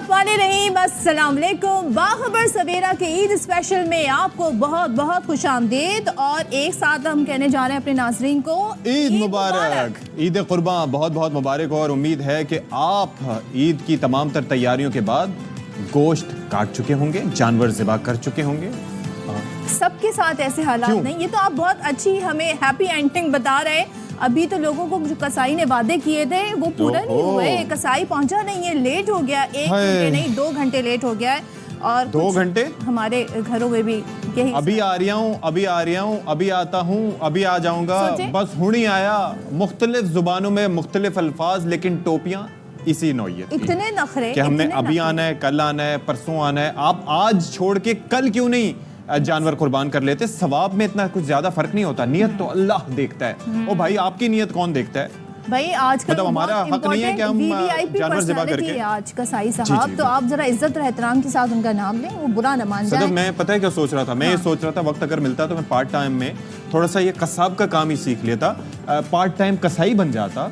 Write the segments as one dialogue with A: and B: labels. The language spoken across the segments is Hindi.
A: बिस्मिल्लाहिर्रहमानिर्रहीम, अस्सलाम वालेकुम। बाखबर सवेरा के ईद स्पेशल में आपको बहुत बहुत खुशामदीद। और एक साथ हम कहने जा रहे हैं अपने नाज़रीन को
B: ईद मुबारक, ईद कुर्बान बहुत बहुत मुबारक। और उम्मीद है कि आप ईद की तमाम तर तैयारियों के बाद गोश्त काट चुके होंगे, जानवर ज़िबा कर चुके होंगे।
A: सबके साथ ऐसे हालात नहीं, ये तो आप बहुत अच्छी हमें हैप्पी एंडिंग बता रहे हैं। अभी तो लोगों को जो कसाई ने वादे किए थे वो पूरा नहीं हुए, कसाई पहुंचा नहीं है, लेट हो गया, 1 घंटे नहीं 2 घंटे लेट हो गया है। और
B: 2 घंटे
A: हमारे घरों में भी यही,
B: अभी आ रहा हूँ, अभी आ रहा हूँ, अभी आता हूँ, अभी आ जाऊंगा, बस हुणी आया। मुख्तलिफ जुबानों में मुख्तलिफ अल्फाज, लेकिन टोपियां इसी नौइयत की।
A: इतने नखरे
B: कि हमने अभी आना है, कल आना है, परसों आना है। आप आज छोड़ के कल क्यों नहीं जानवर कुर्बान कर लेते? सवाब में इतना कुछ ज्यादा फर्क नहीं होता, नियत तो अल्लाह देखता है। ओ भाई, आपकी नियत कौन देखता है
A: भाई? आज का
B: मतलब हमारा हक नहीं है कि हम जानवर ज़िबा करके।
A: आज कसाई साहब तो आप जरा इज्जत और एहतराम के साथ उनका नाम लें, वो बुरा न मान जाए।
B: मैं पता है क्या सोच रहा था, मैं ये सोच रहा था वक्त अगर मिलता तो मैं पार्ट टाइम में थोड़ा सा ये कसाब का काम ही सीख लेता, पार्ट टाइम कसाई बन जाता।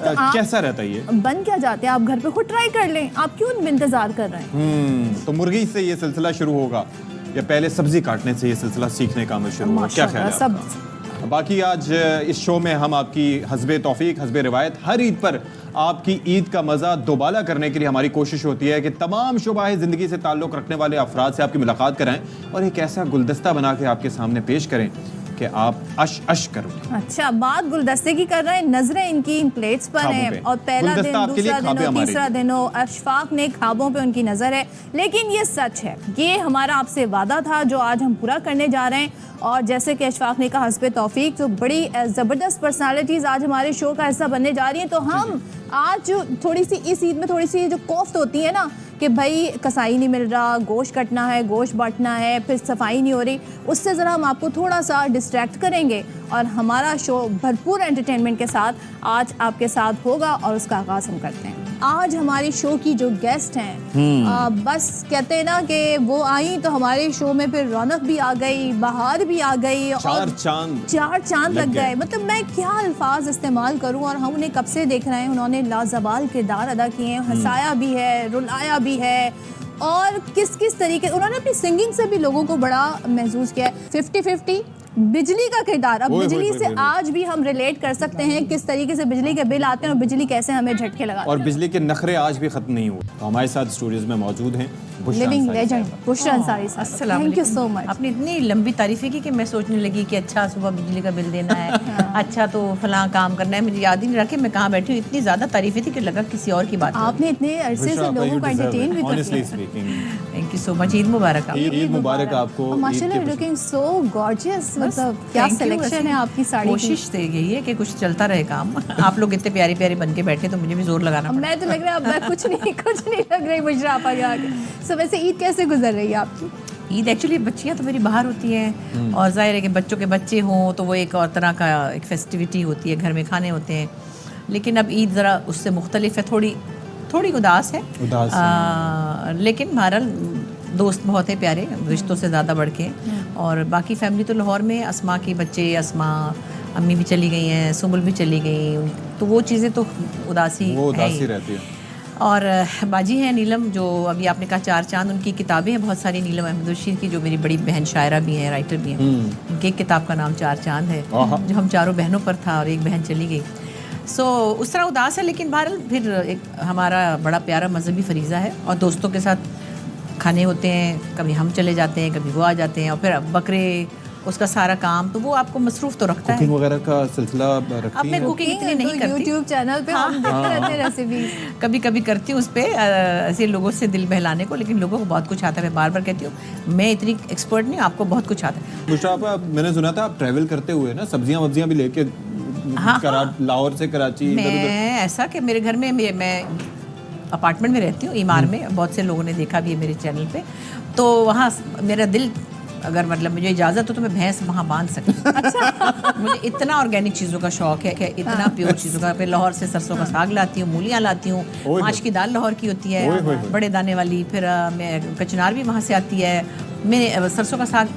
B: कैसा रहता ये?
A: बन क्या जाते हैं आप? घर पे खुद ट्राई कर लें, आप क्यों इंतजार कर रहे हैं?
B: तो मुर्गी से ये सिलसिला शुरू होगा या पहले सब्जी काटने से ये सिलसिला सीखने का अमल शुरू होगा? क्या ख्याल है आपका? बाकी आज इस शो में हम आपकी हस्बे तौफीक, हस्बे रिवायत, हर ईद पर आपकी ईद का मज़ा दोबाला करने के लिए हमारी कोशिश होती है कि तमाम शुबाहे ज़िंदगी से ताल्लुक़ रखने वाले अफराद से आपकी मुलाकात कराएं और एक ऐसा गुलदस्ता बना के आपके सामने पेश करें कि आप अश अश करो।
A: अच्छा, बात गुलदस्ते की कर रहे हैं, नजरें इनकी इन प्लेट्स पर हैं और पहला दिन, दूसरा दिन और तीसरा दिन हो, अशफाक ने ख्वाबों पे उनकी नज़र है। लेकिन ये सच है, ये हमारा आपसे वादा था जो आज हम पूरा करने जा रहे हैं। और जैसे कि अशफाक ने कहा, हस्बे तौफीक जो बड़ी ज़बरदस्त पर्सनालिटीज़ आज हमारे शो का हिस्सा बनने जा रही हैं। तो हम आज थोड़ी सी इस ईद में थोड़ी सी जो कोफ्त होती है ना कि भाई कसाई नहीं मिल रहा, गोश्त कटना है, गोश्त बांटना है, फिर सफाई नहीं हो रही, उससे ज़रा हम आपको थोड़ा सा डिस्ट्रैक्ट करेंगे और हमारा शो भरपूर एंटरटेनमेंट के साथ आज आपके साथ होगा। और उसका आगाज़ हम करते हैं। आज हमारी शो की जो गेस्ट हैं, बस कहते हैं ना कि वो आई तो हमारे शो में फिर रौनक भी आ गई, बहार भी आ गई और चार चांद लग गए। मतलब मैं क्या अल्फाज इस्तेमाल करूं। और हम उन्हें कब से देख रहे हैं, उन्होंने लाजवाल किरदार अदा किए हैं, हंसाया भी है, रुलाया भी है और किस किस तरीके उन्होंने अपनी सिंगिंग से भी लोगों को बड़ा महसूस किया है। 50-50 बिजली का किरदार। अब बिजली से आज भी हम रिलेट कर सकते हैं किस तरीके से बिजली के बिल आते हैं और बिजली कैसे हमें झटके लगाते हैं।
B: और बिजली के नखरे आज भी खत्म नहीं हुए। तो हमारे साथ स्टूडियोज में मौजूद हैं
A: लिविंग लेजेंड बुशरा अंसारी साहब। Thank you so much.
C: आपने इतनी लंबी तारीफें की कि मैं सोचने लगी कि अच्छा सुबह बिजली का बिल देना है, अच्छा तो फलां काम करना है, मुझे याद ही नहीं रहा कि मैं कहाँ बैठी हूँ। इतनी ज़्यादा तारीफें थी कि लगा किसी और की बात।
A: आपने इतने अरसे से लोगों को एंटरटेन भी
B: किया।
C: Thank you so much. Eid मुबारक।
B: ईद मुबारक आपको।
A: माशाल्लाह, लुकिंग सो गॉर्जियस। मतलब क्या सिलेक्शन है आपकी साड़ी।
C: कोशिश तो यही है कि कुछ चलता रहे काम। आप लोग इतने प्यारे प्यारे बन के बैठे तो मुझे भी जोर लगाना।
A: मैं तो लग रहा है कुछ नहीं लग रही बुशरा आप आगे। सो वैसे ईद कैसे गुजर रही है आपकी?
C: ईद एक्चुअली बच्चियाँ तो मेरी बाहर होती हैं और जाहिर है कि बच्चों के बच्चे हों तो वो एक और तरह का एक फेस्टिविटी होती है, घर में खाने होते हैं। लेकिन अब ईद ज़रा उससे मुख्तलिफ है, थोड़ी उदास है, लेकिन बहरहाल दोस्त बहुत है प्यारे, रिश्तों से ज़्यादा बढ़ के। और बाकी फैमिली तो लाहौर में, अस्मा के बच्चे, अस्मा अम्मी भी चली गई हैं, सुमुल भी चली गई, तो वो चीज़ें तो उदासी
B: रहती है।
C: और बाजी हैं नीलम, जो अभी आपने कहा चार चांद, उनकी किताबें हैं बहुत सारी। नीलम अहमद रशीद की जो मेरी बड़ी बहन शायरा भी हैं, राइटर भी हैं, उनकी एक किताब का नाम चार चांद है जो हम चारों बहनों पर था और एक बहन चली गई। सो उस तरह उदास है। लेकिन बहरहाल फिर एक हमारा बड़ा प्यारा मजहबी फरीज़ा है और दोस्तों के साथ खाने होते हैं, कभी हम चले जाते हैं, कभी वो आ जाते हैं और फिर बकरे उसका सारा काम, तो वो आपको मसरूफ तो रखता है।
B: कुकिंग वगैरह का सिलसिला रखती
C: अब मैं कुकिंग इतनी नहीं करती।
A: यूट्यूब चैनल पे हम देखते रहते हैं रेसिपीज,
C: कभी कभी करती हूँ उस पर ऐसे लोगों से दिल बहलाने को। लेकिन लोगों को बहुत कुछ आता है, मैं बार बार कहती हूँ मैं इतनी एक्सपर्ट नहीं, आपको बहुत कुछ आता है।
B: बुशरा, मैंने सुना था आप ट्रैवल करते हुए ना सब्जियां वब्जियां भी लेके लाहौर से कराची।
C: मैं ऐसा कि मेरे घर में मैं अपार्टमेंट में रहती हूँ, ईमार में, बहुत से लोगों ने देखा भी है मेरे चैनल पे। तो वहाँ मेरा दिल, अगर मतलब मुझे इजाज़त हो तो मैं भैंस वहाँ बांध सकती हूँ। अच्छा। मुझे इतना ऑर्गेनिक चीज़ों का शौक है कि इतना प्योर चीज़ों का। फिर लाहौर से सरसों का साग लाती हूँ, मूलियाँ लाती हूँ, माश की दाल लाहौर की होती है बड़े दाने वाली, फिर मैं कचनार भी वहाँ से आती है। मैं सरसों का साग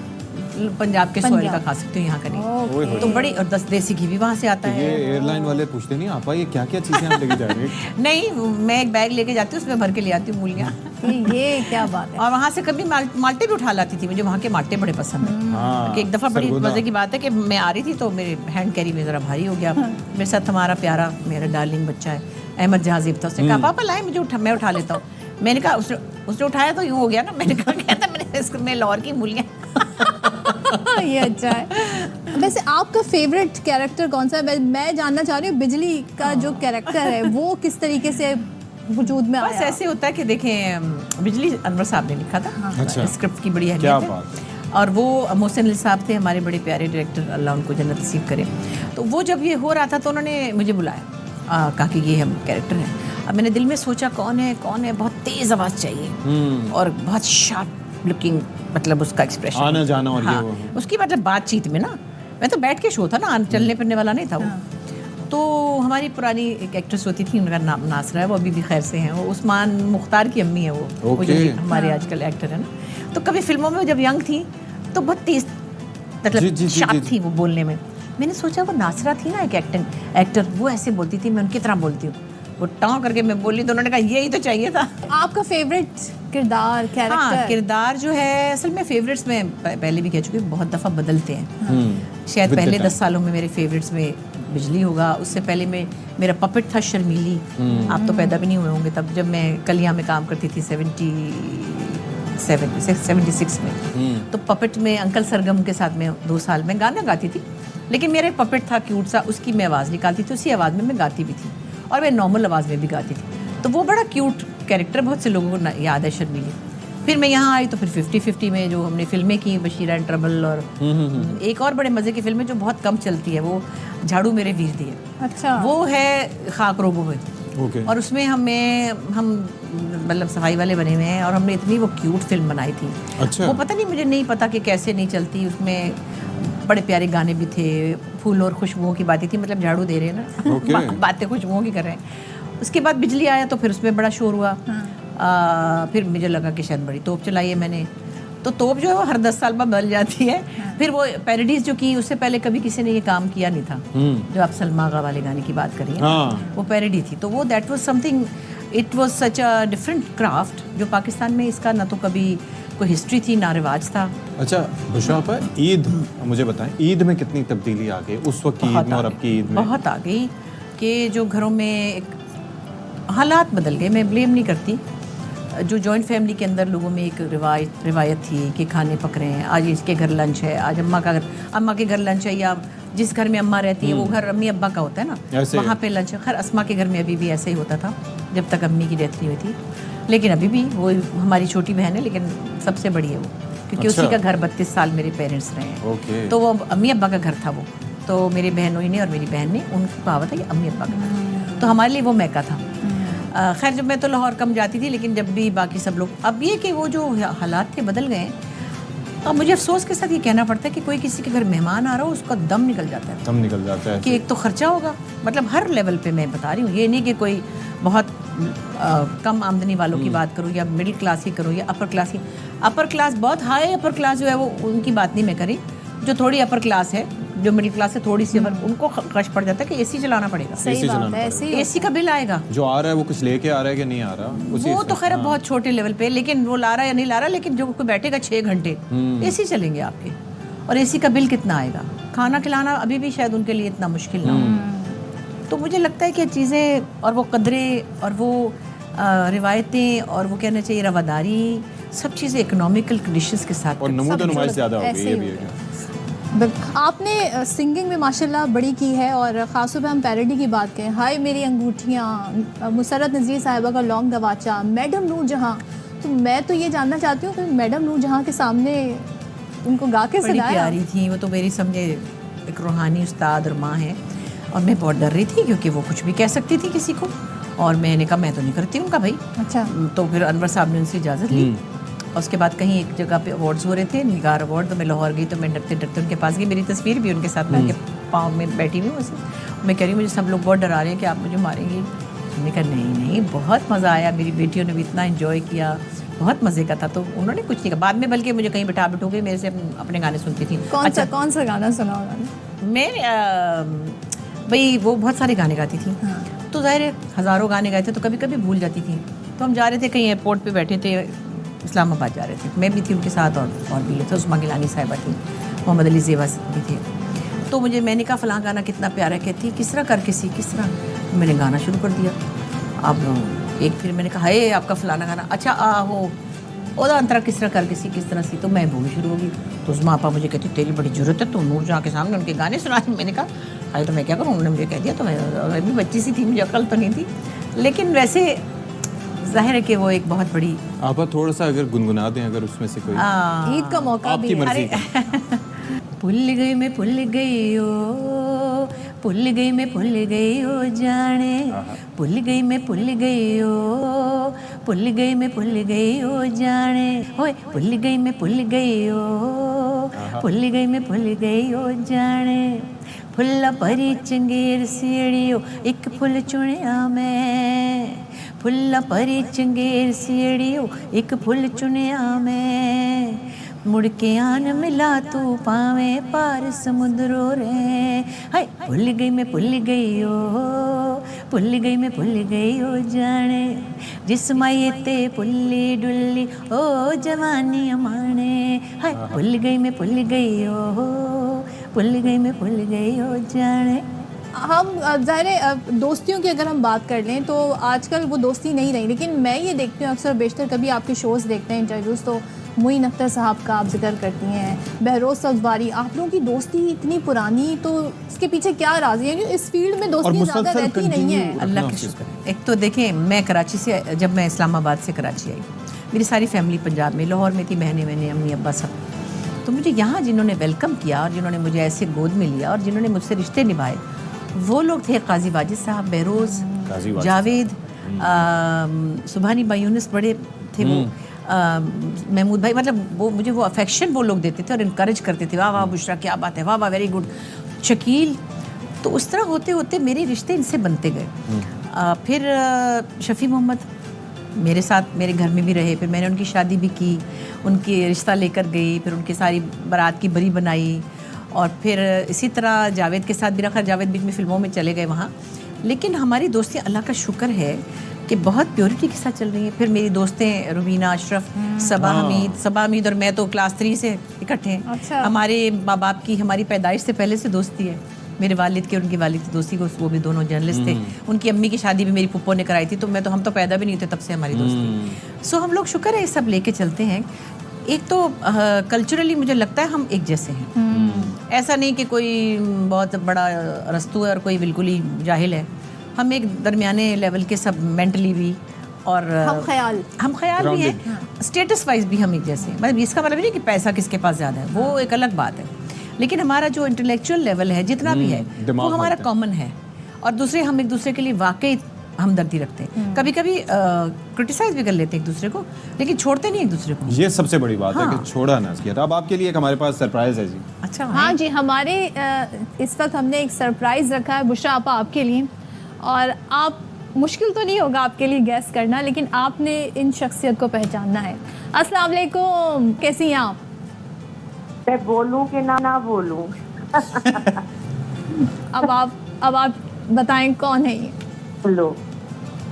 C: पंजाब के सॉइल का खा सकते हो, यहाँ का नहीं। तो बड़ी, और देसी घी भी वहाँ से आता है।
B: ये एयरलाइन वाले पूछते नहीं आपा ये क्या क्या चीजें आप लेके जा रहे हैं?
C: नहीं, मैं एक बैग लेके जाती हूँ, उसमें भर के ले आती हूँ मूलियाँ।
A: ये क्या बात है।
C: और वहाँ से कभी माल्टे भी उठा लाती थी, मुझे वहाँ के माल्टे बड़े पसंद है। एक दफ़ा बड़ी मज़े की बात है कि मैं आ रही थी तो मेरे हैंड कैरी में ज़रा भारी हो गया। मेरे साथ हमारा प्यारा, मेरा डार्लिंग बच्चा है अहमद जहाज़ीब था, उसने कहा पापा लाए मुझे मैं उठा लेता हूँ। मैंने कहा उसने उठाया तो यूँ हो गया ना, मैंने कहा कहता मैंने लाहौर की मूलियाँ।
A: ये अच्छा है। वैसे आपका फेवरेट कैरेक्टर कौन सा है? मैं जानना चाह रही हूँ बिजली का जो कैरेक्टर है वो किस तरीके से वजूद में आया?
C: बस ऐसे होता है कि देखें, बिजली अनवर साहब ने लिखा था।
B: अच्छा।
C: स्क्रिप्ट की बड़ी अहमियत है। और वो मोहसिन अली साहब थे हमारे बड़े प्यारे डायरेक्टर, अल्लाह उनको जन्नत नसीब करे। तो वो जब ये हो रहा था तो उन्होंने मुझे बुलाया, कहा कि ये हम कैरेक्टर हैं। अब मैंने दिल में सोचा कौन है, बहुत तेज़ आवाज़ चाहिए और बहुत शार्प लुकिंग, मतलब उसका एक्सप्रेशन
B: आना जाना और
C: हाँ,
B: ये
C: उसकी मतलब बातचीत में ना, मैं तो बैठ के शो था ना, चलने फिरने वाला नहीं था वो। तो हमारी पुरानी एक एक्ट्रेस होती थी, उनका नाम नासरा है, वो अभी भी खैर से हैं, वो उस्मान मुख्तार की अम्मी है वो जो हमारे आजकल एक्टर है ना। तो कभी फिल्मों में जब यंग थी तो बहुत तेज, मतलब शार्प थी वो बोलने में। मैंने सोचा वो नासरा थी ना एक एक्टर, वो ऐसे बोलती थी, मैं उनकी तरह बोलती हूँ। वो टाँव करके मैं बोली तो उन्होंने कहा यही तो चाहिए था।
A: आपका फेवरेट किरदार, कैरेक्टर?
C: हाँ, किरदार जो है असल में फेवरेट्स में पहले भी कह चुकी, बहुत दफ़ा बदलते हैं। शायद पहले 10 सालों में मेरे फेवरेट्स में बिजली होगा, उससे पहले में मेरा पपेट था शर्मीली। आप तो पैदा भी नहीं हुए होंगे तब, जब मैं कलिया में काम करती थी 76 में। तो पपेट में अंकल सरगम के साथ में 2 साल में गाना गाती थी, लेकिन मेरा एक पपेट था क्यूट सा, उसकी मैं आवाज़ निकालती थी, उसी आवाज़ में मैं गाती भी थी और मैं नॉर्मल आवाज़ में भी गाती थी। तो वो बड़ा क्यूट कैरेक्टर बहुत से लोगों को याद है, शर्मीली। फिर मैं यहाँ आई तो फिर 50-50 में जो हमने फिल्में की, बशीरा एंड ट्रबल, और एक और बड़े मज़े की फिल्म जो बहुत कम चलती है, वो झाड़ू मेरे वीर दिए।
A: अच्छा। वो
C: है खाक रोबो में। और उसमें हम मतलब सफाई वाले बने हुए हैं और हमने इतनी वो क्यूट फिल्म बनाई थी।
B: अच्छा।
C: वो पता नहीं, मुझे नहीं पता कि कैसे नहीं चलती। उसमें बड़े प्यारे गाने भी थे, फूल और खुशबुओं की बातें थी, मतलब झाड़ू दे रहे हैं ना, बातें खुशबुओं की कर रहे हैं। उसके बाद बिजली आया तो फिर उसमें बड़ा शोर हुआ। फिर मुझे लगा कि शायद बड़ी तोप चलाई है मैंने, तो तोप जो है वो हर 10 साल बाद बदल जाती है। फिर वो पैरोडीज जो की, उससे पहले कभी किसी ने ये काम किया नहीं था। जो आप सलमा आगा वाले गाने की बात करिए, वो पैरोडी थी। तो वो that was something, it was such a different craft, जो पाकिस्तान में इसका ना तो कभी कोई हिस्ट्री थी ना रिवाज था।
B: अच्छा बुशरा आपा, ईद मुझे बताएं, ईद में कितनी तब्दीली आ गई उस वक्त की ईद में और अब की ईद में?
C: बहुत आ गई कि जो घरों में एक हालात बदल गए। मैं ब्लेम नहीं करती, जो जॉइंट फैमिली के अंदर लोगों में एक रिवायत थी कि खाने पक रहे हैं, आज इसके घर लंच है, आज अम्मा के घर लंच है, या जिस घर में अम्मा रहती है वो घर अम्मी अब्बा का होता है ना, वहाँ पे लंच है। खैर अस्मा के घर में अभी भी ऐसा ही होता था जब तक अम्मी की डेथ नहीं हुई थी, लेकिन अभी भी वो हमारी छोटी बहन है, लेकिन सबसे बड़ी है वो, क्योंकि उसी का घर 32 साल मेरे पेरेंट्स रहे हैं। तो वो अम्मी अब्बा का घर था वो, तो मेरे बहनों ने और मेरी बहन ने, उनको कहा था कि अम्मी अब्बा का घर, तो हमारे लिए वो मैका था। खैर जब मैं तो लाहौर कम जाती थी, लेकिन जब भी बाकी सब लोग, अब ये कि वो जो हालात थे बदल गए। अब मुझे अफसोस के साथ ये कहना पड़ता है कि कोई किसी के घर मेहमान आ रहा हो, उसका दम निकल जाता है कि एक तो खर्चा होगा, मतलब हर लेवल पे मैं बता रही हूँ, ये नहीं कि कोई बहुत कम आमदनी वालों की बात करूँ या मिडिल क्लास की करूँ या अपर क्लास की। अपर क्लास, बहुत हाई अपर क्लास जो है वो, उनकी बात नहीं मैं करी। जो थोड़ी अपर क्लास है, जो मिडिल क्लास से थोड़ी सी अपर, उनको खर्च पड़ जाता है कि एसी चलाना पड़ेगा।
A: सही बात है,
C: एसी का बिल आएगा,
B: जो आ रहा है वो कुछ लेके आ रहा है कि नहीं आ रहा,
C: वो तो खैर बहुत छोटे लेवल पे, लेकिन वो ला रहा है या नहीं ला रहा, लेकिन जो कोई बैठेगा 6 घंटे एसी चलेंगे आपके, और एसी का बिल कितना आएगा, खाना खिलाना अभी भी शायद उनके लिए इतना मुश्किल ना हो। तो मुझे लगता है कि चीज़ें और वो कदरें और वो रिवायतें और वो कहना चाहिए रवादारी, सब चीज़ें इकोनॉमिकल कंडीशंस के साथ,
B: और नमूद ज़्यादा हो गई है।
A: आपने सिंगिंग में माशाल्लाह बड़ी की है, और ख़ास तौर पे हम पैरोडी की बात करें, हाय मेरी अंगूठियाँ, मुसरत नज़ीर साहिबा का लौंग दवाचा, मैडम नूर जहाँ, तो मैं तो ये जानना चाहती हूँ कि मैडम नूर जहाँ के सामने उनको गा के सुनाया।
C: बड़ी प्यारी थी वो तो, मेरी समझे एक रूहानी उस्ताद और माँ है, और मैं बहुत डर रही थी क्योंकि वो कुछ भी कह सकती थी किसी को, और मैंने कहा मैं तो नहीं करती उनका भाई।
A: अच्छा।
C: तो फिर अनवर साहब ने उनसे इजाज़त ली, और उसके बाद कहीं एक जगह पे अवार्ड्स हो रहे थे, निगार अवार्ड, तो मैं लाहौर गई, तो मैं डरते डरते उनके पास गई, मेरी तस्वीर भी उनके साथ, मैं उनके पाँव में बैठी हुई वैसे, मैं कह रही हूँ मुझे सब लोग बहुत डरा रहे हैं कि आप मुझे मारेंगी। मैंने कहा नहीं नहीं, बहुत मज़ा आया, मेरी बेटियों ने भी इतना इन्जॉय किया, बहुत मज़े का था। तो उन्होंने कुछ नहीं कहा बाद में, बल्कि मुझे कहीं बिठा के मेरे से अपने गाने सुनती थी।
A: कौन सा गाना सुना उन्होंने?
C: मैं भाई वो बहुत सारे गाने गाती थी। तो ज़ाहिर है हज़ारों गाने गाए थे तो कभी कभी भूल जाती थी। तो हम जा रहे थे कहीं एयरपोर्ट पे बैठे थे, इस्लामाबाद जा रहे थे, मैं भी थी उनके साथ और भी थे, उस्मा गिलानी साहिबा थी, मोहम्मद अली ज़ेबा भी थे। तो मैंने कहा फ़लाँ गाना कितना प्यारा, कहती है किस तरह करके सी, किस तरह। मैंने गाना शुरू कर दिया। अब एक फिर मैंने कहा है आपका फ़लाना गाना, अच्छा हो ओदा अंतरा किस तरह करके सी, किस तरह सी। तो मैं बोलनी शुरू होगी। तो उस्मा आपा मुझे कहती तेरी बड़ी ज़रूरत है, तो नूर जहाँ के सामने उनके गाने सुना। मैंने कहा अरे तो मैं क्या करूँ, उन्होंने मुझे कह दिया। तो मैं भी बच्ची सी थी, मुझे अकल तो नहीं थी, लेकिन वैसे जाहिर है कि वो एक बहुत बड़ी।
B: आप थोड़ा सा अगर गुनगुना दें, अगर उसमें से कोई
A: ईद का मौका भी
B: है।
C: भूल गई मैं भूल गई ओ, भूल गई मैं भूल गई ओ जाने, भूल गई मैं भूल गई ओ, भूल गई मैं भूल गई ओ जाने, होए भूल गई मैं भूल गई ओ, भूल गई मैं भूल गई ओ जाने। फुल्ला भरी चंगेर सीढ़ियों एक फुल चुनिया मैं, फुल्ला भरी चंगेर सीढ़ियों एक फुल चुनिया मैं, मुड़ के आन मिला तू पावे पार समुद्रो रे। हाय भूल गई मैं भूल गई ओ, भूल गई मैं भूल गई ओ जाने, जिस माये ते पुल्ली डुल्ली ओ जवानी अमाने। हाय भूल गई मैं भूल गई ओ, भूल गई मैं भूल गई ओ जाने।
A: हम ज़ाहिर है दोस्तियों की अगर हम बात कर लें तो आजकल वो दोस्ती नहीं रही, लेकिन मैं ये देखती हूँ अक्सर बेशतर कभी आपके शोज़ देखते हैं, इंटरव्यूज़, तो मोइन अख्तर साहब का आप जिक्र करती हैं, बहरोज़ सब्ज़वारी, आप लोगों की दोस्ती इतनी पुरानी, तो इसके पीछे क्या राज है? इस फील्ड में दोस्ती ज़्यादा रहती नहीं है।
C: अल्लाह का शुक्र। एक तो देखें, मैं कराची से, जब मैं इस्लामाबाद से कराची आई, मेरी सारी फैमिली पंजाब में, लाहौर में थी, बहनें मैंने, अम्मी अब्बा सब। तो मुझे यहाँ जिन्होंने वेलकम किया और जिन्होंने मुझे ऐसे गोद में लिया और जिन्होंने मुझसे रिश्ते निभाए, वो लोग थे काजी वाजिद साहब, बहरोज़, जावेद, सुबहानी भाई यूनिस बड़े थे, वो महमूद भाई, मतलब वो मुझे वो अफेक्शन वो लोग देते थे और इनकरेज करते थे, वाह वाह बुशरा क्या बात है, वाह वाह वेरी गुड, शकील। तो उस तरह होते होते मेरे रिश्ते इनसे बनते गए। फिर शफ़ी मोहम्मद मेरे साथ मेरे घर में भी रहे, फिर मैंने उनकी शादी भी की, उनकी रिश्ता लेकर गई, फिर उनकी सारी बारात की बरी बनाई, और फिर इसी तरह जावेद के साथ भी रखा। जावेद बीच में फ़िल्मों में चले गए वहाँ, लेकिन हमारी दोस्ती अल्लाह का शुक्र है कि बहुत प्योरिटी के साथ चल रही है। फिर मेरी दोस्तें रुबीना अशरफ, सबा हमीद और मैं तो क्लास 3 से इकट्ठे हैं।
A: अच्छा।
C: हमारे माँ बाप की, हमारी पैदाइश से पहले से दोस्ती है। मेरे वालिद के, उनकी वालिद की दोस्ती को, वो भी दोनों जर्नलिस्ट थे। उनकी अम्मी की शादी भी मेरी पुप्पो ने कराई थी, तो हम तो पैदा भी नहीं थे तब से हमारी दोस्ती। सो हम लोग शुक्र है ये सब लेके चलते हैं। एक तो कल्चरली मुझे लगता है हम एक जैसे हैं, ऐसा नहीं कि कोई बहुत बड़ा रस्तू है और कोई बिल्कुल ही जाहिल है। हम एक दरमियाने लेवल के सब, मेंटली भी और हम ख्याल भी हैं, स्टेटस वाइज भी हम एक जैसे हैं। मतलब इसका मतलब नहीं कि पैसा किसके पास ज़्यादा है, वो एक अलग बात है, लेकिन हमारा जो इंटेलेक्चुअल लेवल है जितना भी है वो हमारा कॉमन है। और दूसरे, हम एक दूसरे के लिए वाकई हमदर्दी रखते हैं। कभी कभी क्रिटिसाइज भी कर लेते हैं एक दूसरे को, लेकिन छोड़ते नहीं एक दूसरे को।
B: ये सबसे बड़ी बात है कि छोड़ा ना किया। अब आपके लिए एक हमारे पास सरप्राइज है जी।
C: अच्छा
A: हाँ जी, हमारे इस वक्त हमने एक सरप्राइज रखा है बुशरा आपा आपके लिए, और आप, मुश्किल तो नहीं होगा आपके लिए गैस करना, लेकिन आपने इन शख्सियत को पहचानना है। अस्सलाम वालेकुम, कैसी हैं आप?
D: मैं बोलूं कि ना बोलूं?
A: अब आप बताएं कौन है ये?
D: लो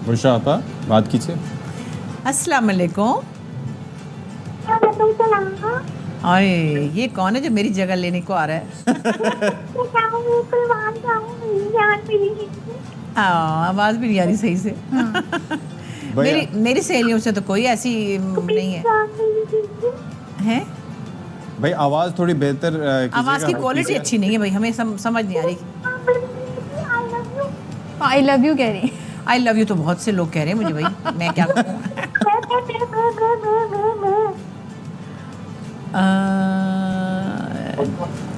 B: बुशरा आपा, बात कीजिए।
C: अस्सलाम वालेकुम। अरे ये कौन है जो मेरी जगह लेने को आ रहा है? आवाज भी नहीं आ रही सही से। मेरी सहेलियों से तो कोई ऐसी नहीं है।
B: भाई आवाज थोड़ी बेहतर,
C: आवाज की क्वालिटी अच्छी नहीं है भाई, हमें समझ नहीं आ रही।
A: आई लव यू कह रही।
C: आई लव यू तो बहुत से लोग कह रहे हैं मुझे भाई, मैं क्या करूं?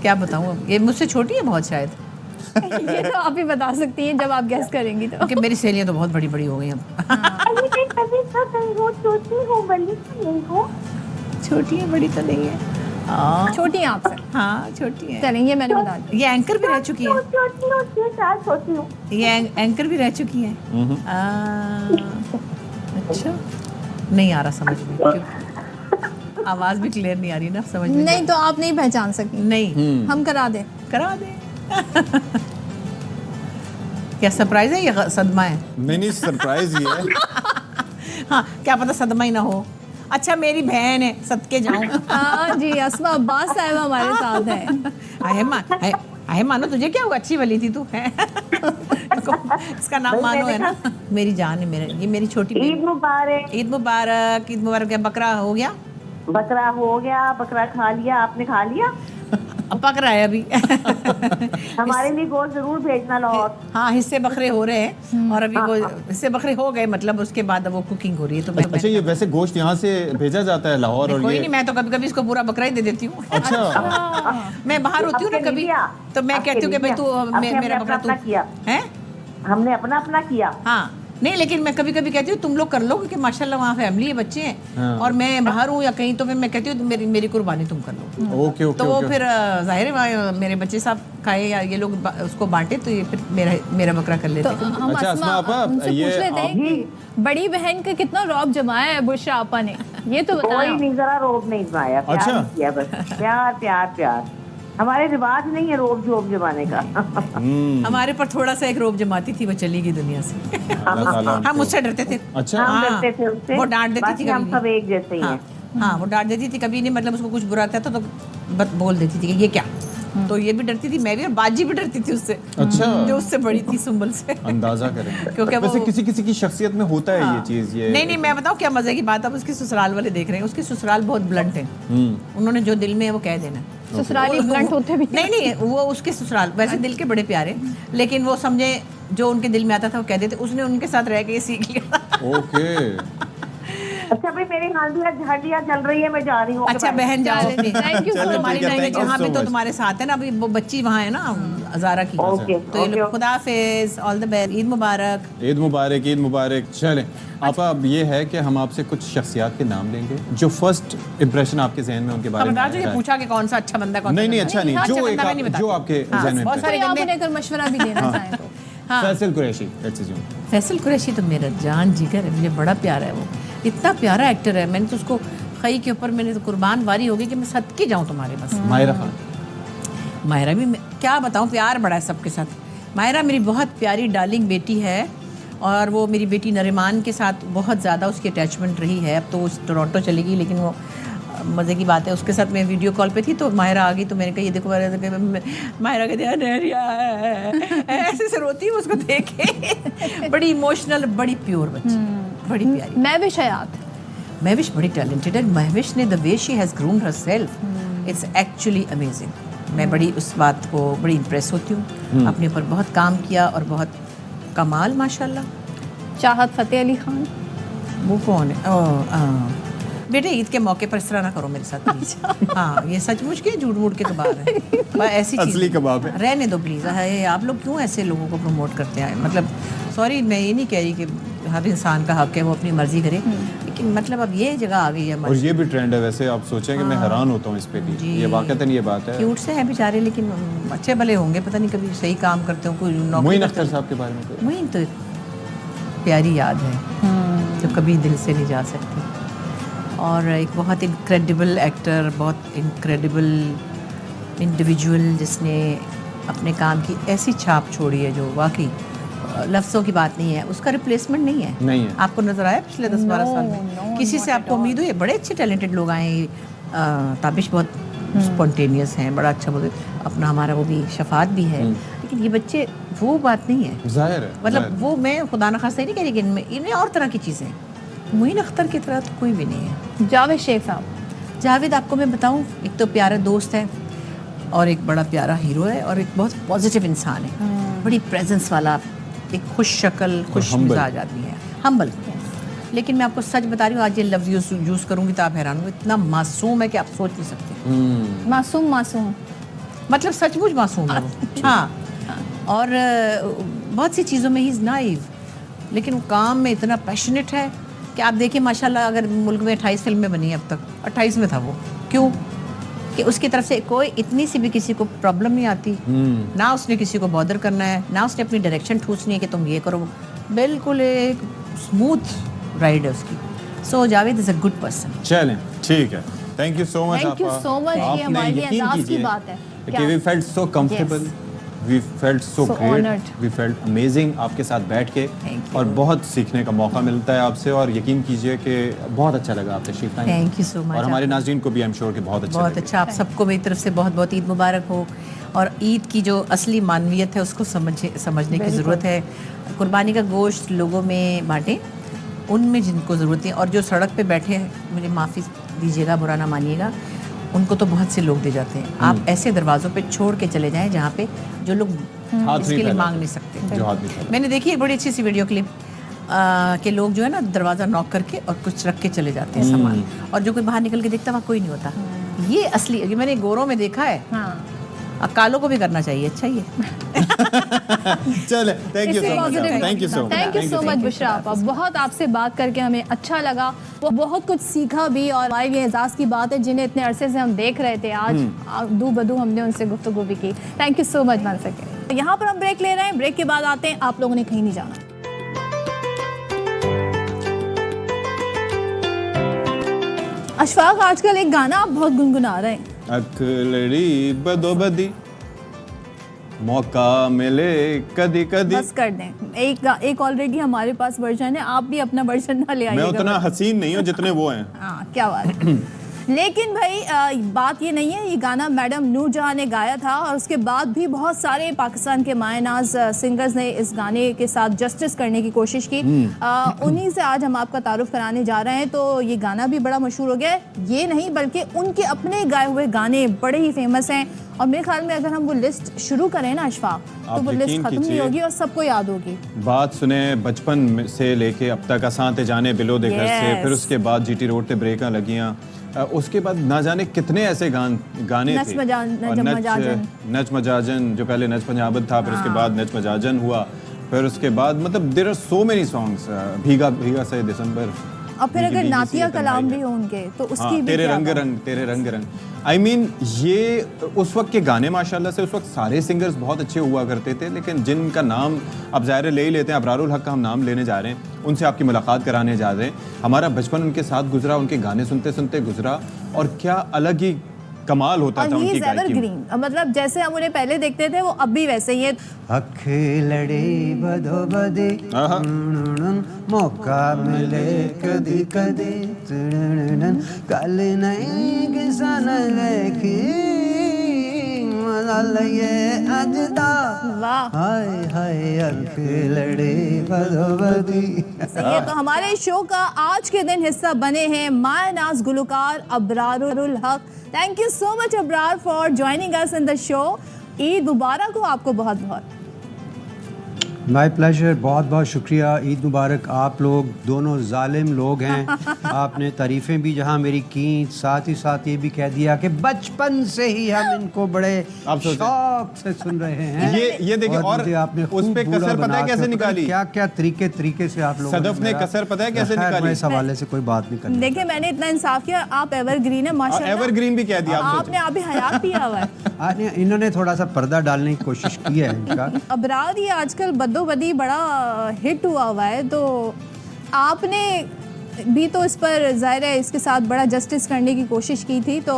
C: क्या बताऊं, ये मुझसे छोटी है बहुत शायद।
A: ये तो आप ही बता सकती हैं जब आप गैस करेंगी तो।
C: ओके, मेरी सहेलियां तो बहुत बड़ी बड़ी हो गई अब। छोटी है, बड़ी तो नहीं है।
A: छोटी है आपसे?
C: हाँ छोटी है।
A: चलेंगे, मैंने बता दी।
C: ये एंकर भी रह चुकी है। ये एंकर भी रह चुकी है। अच्छा, नहीं आ रहा समझ में, क्यों आवाज भी क्लियर नहीं आ रही ना समझ में।
A: नहीं तो आप नहीं पहचान सकी।
C: नहीं
A: हम करा दे।
C: करा दे। क्या सरप्राइज है या सदमा है?
B: नहीं सरप्राइज ये है।
C: हाँ क्या पता सदमा ही ना हो। अच्छा मेरी बहन है, सदके जाऊं।
A: हाँ जी, अस्मा अब्बास साहब हमारे साथ हैं।
C: आहे मानो तुझे क्या हुआ, अच्छी वाली थी तू है। इसका नाम मानो है ना, मेरी जान है। मेरे ये मेरी छोटी
D: ईद मुबारक।
C: ईद मुबारक। ईद मुबारक। क्या बकरा हो गया?
D: बकरा हो गया, बकरा खा लिया। आपने खा लिया?
C: अब पक रहा है अभी।
D: हमारे लिए गोश्त जरूर भेजना लाहौर।
C: हाँ हिस्से बकरे हो रहे हैं और अभी वो हिस्से बकरे हो गए, मतलब उसके बाद अब वो कुकिंग हो रही है। तो मैं
B: अच्छा ये वैसे गोश्त यहाँ से भेजा जाता है लाहौर? और
C: कोई
B: ये
C: नहीं, मैं तो कभी कभी इसको पूरा बकरा ही दे देती हूँ।
B: अच्छा
C: मैं बाहर होती हूँ ना कभी, तो मैं कहती हूँ कि भाई तू मेरा बकरा तू
D: किया
C: है।
D: हमने अपना अपना किया।
C: हाँ नहीं लेकिन मैं कभी कभी कहती हूँ तुम लोग कर लो, क्योंकि माशाल्लाह वहाँ फैमिली है, बच्चे हैं और मैं बाहर हूँ या कहीं, तो फिर मैं कहती हूँ मेरी कुर्बानी तुम कर लो।
B: Okay okay.
C: तो वो फिर जाहिर है मेरे बच्चे साहब खाए या ये लोग उसको बांटे, तो ये फिर मेरा बकरा कर लेते हैं।
A: हम
B: अच्छा,
A: अस्मा
B: आपा,
A: उनसे
B: ये
A: पूछ लेते हैं कि बड़ी बहन का कितना रौब जमाया है बुशरा आपा ने, ये तो
D: कोई
A: बताओ।
D: नहीं, जरा रोब नहीं जमाया, प्यार
B: अच्छा।
D: ही किया बस। प्यार प्यार प्यार। हमारे रिवाज नहीं है रोब जोब जमाने का।
C: हमारे पर थोड़ा सा एक रोब जमाती थी, वो चली गई दुनिया से।
B: अल्लाह ताला
C: हम मुझसे डरते थे।
B: अच्छा
D: हम
C: हाँ,
D: डरते थे उससे।
C: वो डांट देती
D: बाकी
C: थी
D: हम
C: कभी
D: सब एक जैसे ही
C: हाँ,
D: हैं।
C: हाँ वो डांट देती थी कभी नहीं, मतलब उसको कुछ बुरा लगता था तो बोल देती थी कि ये क्या। तो ये भी डरती थी, मैं भी, और बाजी भी डरती थी उससे,
B: अच्छा
C: जो उससे बड़ी थी सुंबल से।
B: अंदाजा करें
C: क्योंकि
B: वैसे
C: वो
B: किसी किसी की शख्सियत में होता है ये चीज। ये
C: नहीं मैं बताऊँ क्या मजे की बात, अब उसके ससुराल वाले देख रहे हैं, उसके ससुराल बहुत ब्लंट है। उन्होंने जो दिल में है वो कह देना।
A: ससुराली ब्लंट होते भी
C: नहीं वो उसके ससुराल वैसे दिल के बड़े प्यारे, लेकिन वो समझे जो उनके दिल में आता था वो कह देते। उसने उनके साथ रह के ये सीख लिया।
B: ओके
D: अच्छा भाई मेरी झाड़ियाँ चल रही है, मैं जा रही हूँ।
C: अच्छा बहन जाओ,
A: Thank you so
B: चलो,
C: तुम्हारी
B: ठीक है,
C: लैंग्वेज
B: thank you
C: यहाँ
B: so
C: पे तो
B: मुch।
C: तुम्हारे साथ है ना, अभी वो बच्ची वहाँ है ना अजारा की।
D: ओके,
C: तो ये
D: ओके,
C: लोग खुदा हाफिज, ऑल द बेस्ट, ईद मुबारक।
B: ईद मुबारक। ईद मुबारक। चलें आपा, अब ये है कि हम आपसे कुछ शख्सियात के नाम लेंगे जो फर्स्ट इंप्रेशन आपके जहन में उनके बारे में
C: खबरदार जो
B: आया
C: ये
B: है।
C: पूछा कि कौन सा अच्छा बंदा कौन सा
B: नहीं
C: गंदा।
B: अच्छा नहीं,
C: अच्छा
B: जो
C: बंदा मैं नहीं
B: एक
C: बताती।
B: जो आपके
C: हाँ,
B: जहन में
C: बहुत सारे
A: कोई आप
C: गंदे।
A: उन्हें अगर मशवरा भी देना चाहें तो।
C: हाँ
B: फैसल कुरैशी, लेट्स अज्यूम।
C: फैसल कुरैशी तो मेरा जान जिगर है, मुझे बड़ा प्यारा है वो, इतना प्यारा एक्टर है। मैंने तो उसको खई के ऊपर मैंने तो कुर्बान वारी हो गई कि मैं सदके जाऊँ तुम्हारे बस।
B: माहिरा खान।
C: मायरा भी क्या बताऊँ, प्यार बड़ा है सबके साथ। मायरा मेरी बहुत प्यारी डार्लिंग बेटी है, और वो मेरी बेटी नरिमान के साथ बहुत ज़्यादा उसकी अटैचमेंट रही है। अब तो वो टोरंटो चली गई, लेकिन वो मज़े की बात है, उसके साथ मैं वीडियो कॉल पे थी तो मायरा आ गई, तो मैंने कहा ये देखो मायरा कहती है नहरिया है, ऐसे से रोती है उसको देख के। बड़ी इमोशनल, बड़ी प्योर बच्ची, बड़ी प्यारी।
A: महविश हयात,
C: महविश बड़ी टैलेंटेड है। महविश ने the way she has groomed herself, it's actually amazing. मैं बड़ी उस बात को बड़ी इम्प्रेस होती हूँ। अपने ऊपर बहुत काम किया और बहुत कमाल माशाल्लाह।
A: चाहत फतेह अली खान,
C: वो कौन है? बेटे ईद के मौके पर इस तरह ना करो मेरे साथ प्लीज। हाँ ये सचमुच के झूठ मूठ के कबाब है, ऐसी चीज़
B: असली कबाब है।
C: रहने दो प्लीज़। है आप लोग क्यों ऐसे लोगों को प्रमोट करते हैं? मतलब सॉरी मैं ये नहीं कह रही कि हर इंसान का हक है वो अपनी मर्जी करे, लेकिन मतलब अब ये जगह आ गई है
B: और ये भी ट्रेंड है वैसे, आप सोचें कि मैं हैरान होता हूँ इस पे भी। ये वाकतन ये बात है।
C: क्यूट से हैं बेचारे, लेकिन अच्छे भले होंगे, पता नहीं कभी सही काम करते हो, कोई नौकरी
B: मोइन
C: करते
B: अख्तर
C: हो।
B: साहब के बारे में कोई?
C: मोइन तो एक प्यारी याद है जो कभी दिल से नहीं जा सकती, और एक बहुत इनक्रेडिबल एक्टर, बहुत इनक्रेडिबल इंडिविजुअल जिसने अपने काम की ऐसी छाप छोड़ी है जो वाकई लफ्ज़ों की बात नहीं है, उसका रिप्लेसमेंट नहीं है।
B: नहीं है।
C: आपको नजर आया पिछले 10-12 साल में किसी से आपको उम्मीद हुई? बड़े अच्छे टैलेंटेड लोग आए हैं, ताबिश बहुत स्पॉन्टेनियस हैं, बड़ा अच्छा बोलते, अपना हमारा वो भी शफात भी है, लेकिन ये बच्चे वो बात नहीं है।
B: जाहिर है,
C: मतलब वो मैं खुदा न खास्ता नहीं कह रही कि इनमें और तरह की चीज़ें हैं। मोइन अख्तर की तरह तो कोई भी नहीं है।
A: जावेद शेख साहब,
C: जावेद आपको मैं बताऊं, एक तो प्यारा दोस्त है और एक बड़ा प्यारा हीरो है और एक बहुत पॉजिटिव इंसान है, बड़ी प्रेजेंस वाला, एक खुश शक्ल, खुश मिजाज आदमी है, हम्बल। लेकिन मैं आपको सच बता रही हूँ, आज ये लफ्ज़ यूज़ करूँगी तो आप हैरान होंगे, इतना मासूम है कि आप सोच नहीं सकते।
A: मासूम मासूम
C: मतलब सचमुच मासूम है वो। हाँ, और बहुत सी चीज़ों में ही इज़ नाइव, लेकिन वो काम में इतना पैशनेट है कि आप देखिए माशाल्लाह, अगर मुल्क में 28 फिल्में बनी हैं अब तक, 28 में था वो। क्यों? कि उसकी तरफ से कोई इतनी सी भी किसी को प्रॉब्लम नहीं आती, ना उसने किसी को बॉदर करना है, ना उसने अपनी डायरेक्शन ठूसनी है कि तुम ये करो। बिल्कुल एक स्मूथ राइड है उसकी, so Javed is a good person.
B: चलें ठीक है, thank you so much.
A: Thank you so much, ये हमारे लिए एजाज़ की बात है।
B: कि we felt so comfortable, we felt so
A: So
B: ग्रेट,
A: honored.
B: वी फेल्ट अमेजिंग आपके साथ बैठ के,
C: Thank you.
B: और बहुत सीखने का मौका मिलता है आपसे, और यकीन कीजिए कि बहुत अच्छा लगा आपसे तशरीफ लाए।
C: Thank you so much.
B: और हमारे नाज़रीन को भी आई एम श्योर कि बहुत अच्छा
C: बहुत
B: लगे।
C: अच्छा, आप सबको मेरी तरफ से बहुत बहुत ईद मुबारक हो, और ईद की जो असली मानवियत है उसको समझने की ज़रूरत है। कुर्बानी का गोश्त लोगों में बांटें, उनमें जिनको ज़रूरत है, और जो सड़क पे बैठे हैं, मुझे माफ़ी दीजिएगा, बुरा ना मानिएगा, उनको तो बहुत से लोग दे जाते हैं। आप ऐसे दरवाज़ों पे छोड़ के चले जाएं जहाँ पे जो लोग
B: हाथ
C: इसके
B: नहीं
C: लिए
B: फैलाते,
C: मांग नहीं सकते।
B: जो हाथ नहीं फैलाते।
C: मैंने देखी एक बड़ी अच्छी सी वीडियो क्लिप के लोग जो है ना दरवाज़ा नॉक करके और कुछ रख के चले जाते हैं सामान, और जो कोई बाहर निकल के देखता वहाँ कोई नहीं होता। ये असली, ये मैंने गोरों में देखा है।
A: हाँ,
C: अब कालों को भी करना चाहिए। अच्छा ये
B: चले, thank you so much, thank you so much,
A: thank you so much Bushra आपा, बहुत आपसे बात करके हमें अच्छा लगा, वो बहुत कुछ सीखा भी, और हमारे लिए एजाज़ की बात है जिन्हें इतने अरसे से हम देख रहे थे, आज दू बदू हमने उनसे गुफ्तगू भी की। Thank you so much one second. यहाँ पर हम ब्रेक ले रहे हैं, ब्रेक के बाद आते हैं, आप लोगों ने कहीं नहीं जाना। अशफाक, आजकल एक गाना आप बहुत गुनगुना रहे हैं।
B: अखलड़ी बदोबदी, मौका मिले कदी कदी।
A: बस कर दें, एक ऑलरेडी हमारे पास वर्जन है, आप भी अपना वर्जन ना ले आइएगा।
B: मैं उतना हसीन नहीं हूँ जितने वो हैं।
A: हाँ, क्या बात है। लेकिन भाई बात ये नहीं है, ये गाना मैडम नूरजहां ने गाया था, और उसके बाद भी बहुत सारे पाकिस्तान के मायनाज सिंगर्स ने इस गाने के साथ जस्टिस करने की कोशिश की। उन्हीं से आज हम आपका तारुफ कराने जा रहे हैं। तो ये गाना भी बड़ा मशहूर हो गया है, ये नहीं बल्कि उनके अपने गाए हुए गाने बड़े ही फेमस हैं, और मेरे ख्याल में अगर हम वो लिस्ट शुरू करें ना अशफाक, तो वो लिस्ट खत्म नहीं होगी और सबको याद होगी।
B: बात सुने बचपन से लेके अब तक असां जाने बिलो दे घर से, फिर उसके बाद जीटी रोड पे ब्रेकां लगियां, उसके बाद ना जाने कितने ऐसे गाने
A: नच
B: थे।
A: मजाजन,
B: नच मजाजन, जो पहले नच पंजाबत था, फिर उसके बाद नच मजाजन हुआ, फिर उसके बाद मतलब there are so many songs, भीगा भीगा से दिसंबर,
A: और फिर अगर नातिया कलाम भी हो उनके तो उसकी भी
B: तेरे
A: क्या
B: रंग
A: बात।
B: रंग, तेरे रंग रंग। आई मीन ये उस वक्त के गाने माशाल्लाह से, उस वक्त सारे सिंगर्स बहुत अच्छे हुआ करते थे, लेकिन जिनका नाम अब ज़ाहिर ले ही लेते हैं, अबरारुल हक का हम नाम लेने जा रहे हैं, उनसे आपकी मुलाकात कराने जा रहे हैं। हमारा बचपन उनके साथ गुजरा, उनके गाने सुनते सुनते गुजरा, और क्या अलग ही कमाल होता था उनकी गायकी में।
A: मतलब जैसे हम उन्हें पहले देखते थे वो अब भी वैसे ही है।
E: अखलड़ी बदोबदी, मौका मिले कदी कदी, कल नहीं किसान लेखी, मजा लगे अजदा,
A: वाह,
E: हाय हाय अखलड़ी बदोबदी।
A: सही है। तो हमारे शो का आज के दिन हिस्सा बने हैं मायनाज Gulkar Abrarul Haq. Thank you so much Abrar for joining us in the show. Eid मुबारक हो आपको बहुत बहुत।
E: माय प्लेजर, बहुत बहुत शुक्रिया, ईद मुबारक। आप लोग दोनों जालिम लोग हैं। आपने तारीफ़ें भी जहां मेरी की, साथ ही साथ ये भी कह दिया कि बचपन से ही हम इनको बड़े शौक से सुन रहे हैं।
B: ये देखिए, और
E: आपने
B: उस पे कसर पता है कैसे निकाली,
E: क्या क्या तरीके से आप लोग,
B: सदफ ने कसर पता है कैसे निकाली।
E: इस हवाले से कोई बात नहीं करनी।
A: देखिए, मैंने इतना इंसाफ किया, आप एवरग्रीन है माशाल्लाह।
B: एवरग्रीन भी कह दिया
A: आपने अभी हयात पिया हुआ है।
E: इन्होंने थोड़ा सा पर्दा डालने की कोशिश की है इनका।
A: अबरार ये आजकल बदोबदी बड़ा हिट हुआ है, तो आपने भी तो इस पर ज़ाहिर है इसके साथ बड़ा जस्टिस करने की कोशिश की थी, तो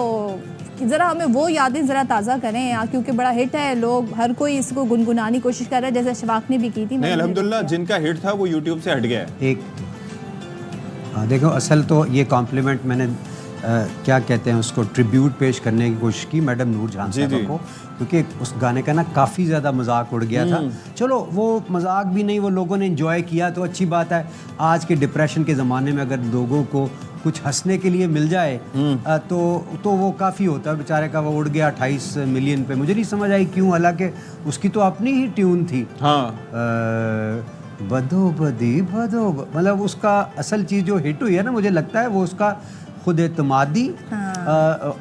A: ज़रा हमें वो यादें ज़रा ताज़ा करें यार, क्योंकि बड़ा हिट है, लोग हर कोई इसको गुनगुनाने की कोशिश कर रहा है, जैसे अशफाक ने भी की थी।
B: नहीं, अल्हम्दुलिल्लाह जिनका हिट था वो यूट्यूब से हट गया है।
E: एक देखो, असल तो ये कॉम्प्लीमेंट मैंने क्या कहते हैं उसको, ट्रिब्यूट पेश करने की कोशिश की मैडम नूरजहां साहबा को, क्योंकि उस गाने का ना काफ़ी ज़्यादा मजाक उड़ गया था। चलो वो मजाक भी नहीं, वो लोगों ने एंजॉय किया तो अच्छी बात है। आज के डिप्रेशन के ज़माने में अगर लोगों को कुछ हंसने के लिए मिल जाए तो वो काफ़ी होता है। बेचारे का वो उड़ गया 28 मिलियन पे, मुझे नहीं समझ आई क्यों, हालांकि उसकी तो अपनी ही ट्यून थी। बदोबदी मतलब उसका असल चीज़ जो हिट हुई है ना, मुझे लगता है वो उसका खुद एतमादी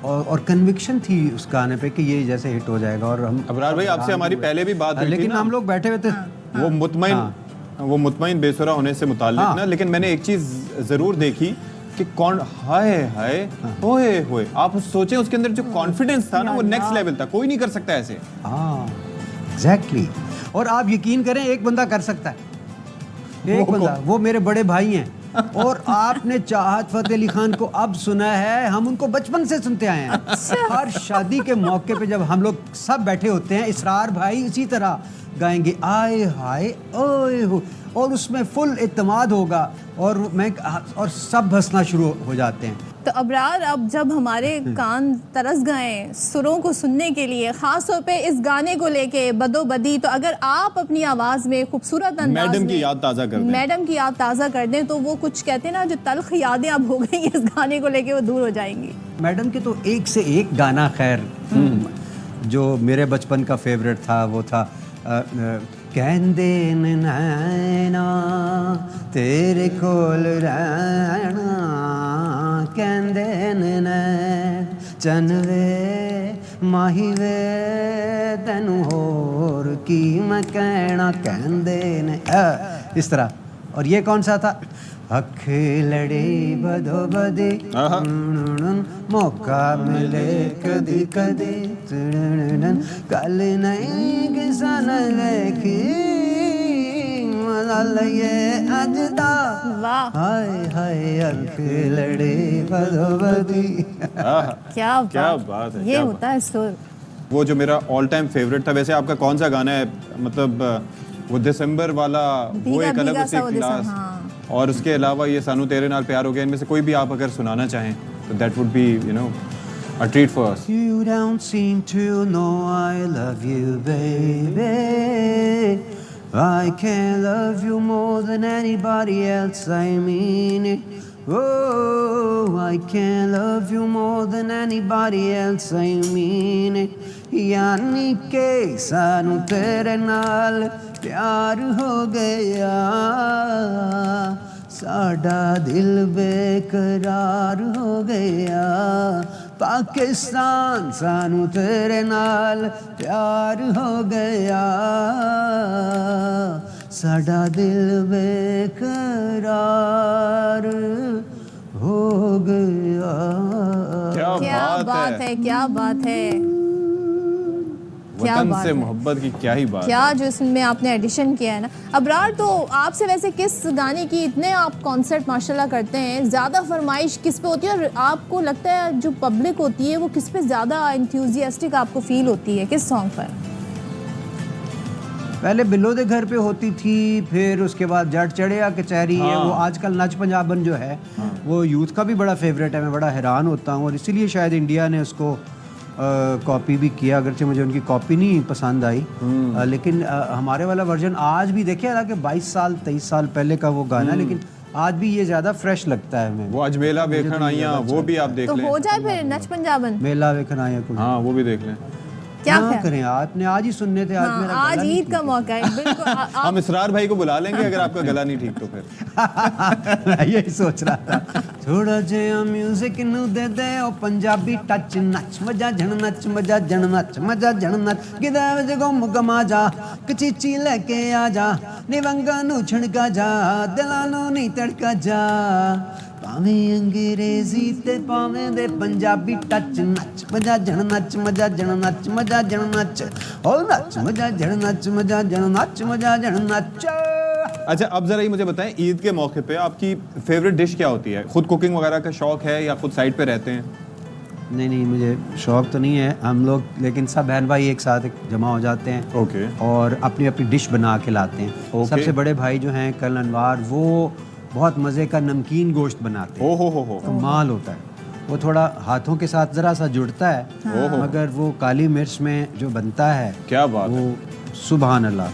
E: और कन्विक्शन थी उस गाने पे कि ये जैसे हिट हो जाएगा। और हम
B: अबरार भाई, आपसे हमारी पहले भी बात हुई थी,
E: लेकिन हम लोग बैठे हुए थे
B: वो मुतमईन बेसुरा होने से मुताल्लिक ना, लेकिन मैंने एक चीज जरूर देखी कि कौन हाय हाय होए होए, आप सोचें उसके अंदर जो कॉन्फिडेंस था ना, वो नेक्स्ट लेवल था, कोई नहीं कर सकता ऐसे।
E: एग्जैक्टली। और आप यकीन करें, एक बंदा कर सकता है, एक बंदा, वो मेरे बड़े भाई हैं, और आपने चाहत फतेह अली खान को अब सुना है, हम उनको बचपन से सुनते आए हैं। हर शादी के मौके पे जब हम लोग सब बैठे होते हैं, इसरार भाई इसी तरह गाएंगे आए हाय ओए हो, और उसमें फुल इत्तेमाद होगा और सब हंसना शुरू हो जाते हैं।
A: तो अबरार, अब जब हमारे कान तरस गए सुरों को सुनने के लिए, खास तौर पे इस गाने को लेके बदोबदी, तो अगर आप अपनी आवाज में खूबसूरत अंदाज
B: मैडम
A: में
B: की याद ताज़ा कर दें,
A: मैडम की याद ताज़ा कर दें, तो वो कुछ कहते हैं ना, जो तल्ख यादें अब हो गई इस गाने को लेके, वो दूर हो जाएंगी।
E: मैडम के तो एक से एक गाना, खैर जो मेरे बचपन का फेवरेट था वो था कहंदे नैना तेरे कोल रहना, कहंदे नैन चनवे माही वे तैनू होर की मैं कहना, कहंदे ने इस तरह। और ये कौन सा था? अख लड़े बदो बदे मौका मिले कदी कदी, कल नहीं किसान लेखी ये अजदा, हाय हाय अख लड़े बदो बदी।
A: क्या
B: बात है,
A: ये होता है सुर।
B: वो जो मेरा ऑल टाइम फेवरेट था, वैसे आपका कौन सा गाना है? मतलब वो दिसंबर वाला, वो एक अलग सी क्लास, और उसके अलावा ये सानू तेरे नाल प्यार हो गया, इनमें से कोई भी आप अगर सुनाना चाहें तो that would be you know a treat for us.
E: You don't seem to know I love you, baby. I can't love you more than anybody else, I mean it. Oh, I can't love you more than anybody else, I mean it. यानी के सानू तेरे नाल प्यार हो गया, साडा दिल बेकरार हो गया, पाकिस्तान सानू तेरे नाल प्यार हो गया, साडा दिल बेकरार हो गया।
A: क्या बात है, क्या बात है,
B: वतन से मोहब्बत की क्या ही बात,
A: क्या जो इसमें आपने एडिशन किया है ना। अबरार, तो आपसे वैसे किस गाने की इतने आप कॉन्सर्ट माशाल्लाह करते हैं, ज़्यादा फरमाइश किस पे होती है, और आपको लगता है जो पब्लिक होती है वो किस पे ज़्यादा इंथ्यूजियास्टिक आपको फील होती है, किस सॉन्ग पर?
E: पहले बिल्लो दे घर पे होती थी, फिर उसके बाद जट चढ़िया कचहरी है, वो आजकल नच पंजाबन जो है वो यूथ का भी बड़ा फेवरेट है। मैं बड़ा हैरान होता हूँ, और इसीलिए शायद इंडिया ने उसको कॉपी भी किया, अगरचे मुझे उनकी कॉपी नहीं पसंद आई, लेकिन हमारे वाला वर्जन आज भी देखिए, हालांकि 22 साल 23 साल पहले का वो गाना, लेकिन आज भी ये ज्यादा फ्रेश लगता है हमें।
B: वो आज मेला वेखन आइयां, वो भी आप देख लें,
A: तो हो जाए फिर नच पंजाबन,
E: मेला वेखन आइयां कुछ,
B: हाँ वो भी देख लें।
A: क्या
E: करें, आपने आज ही सुनने थे, आज मेरा
A: आज ईद का मौका है, बिल्कुल।
B: हम इसरार भाई को बुला लेंगे अगर आपका गला नहीं ठीक तो फिर।
E: मैं यही सोच रहा था, थोड़ा जिहा म्यूजिक नू दे दे ओ पंजाबी टच, नच मजा जन नच, मजा जन नच, मजा जन नच, गिदा विच गुम गमा जा, कचीची लेके आ जा, निवंगा नू छणका जा, दिलां नू नहीं तड़का जा, भावें अंग्रेजी ते भावें दे पंजाबी टच, नच मजा जन नच, मजा जन नच, मजा जन नच, ओ नच मजा जन नच, मजा जन नच, मजा जन नच।
B: अच्छा, अब जरा ये मुझे बताएं, ईद के मौके पे आपकी फेवरेट डिश क्या होती है? खुद कुकिंग वगैरह का शौक है या खुद साइड पे रहते हैं?
E: नहीं, मुझे शौक तो नहीं है, हम लोग लेकिन सब बहन भाई एक साथ जमा हो जाते हैं,
B: ओके,
E: और अपनी अपनी डिश बना के लाते हैं। सबसे बड़े भाई जो हैं कर्नल अनवार, वो बहुत मज़े का नमकीन गोश्त बनाते हैं,
B: हो
E: कमाल होता है। वो थोड़ा हाथों के साथ ज़रा सा जुड़ता है, मगर वो काली मिर्च में जो बनता है,
B: क्या बात
E: वो सुभान अल्लाह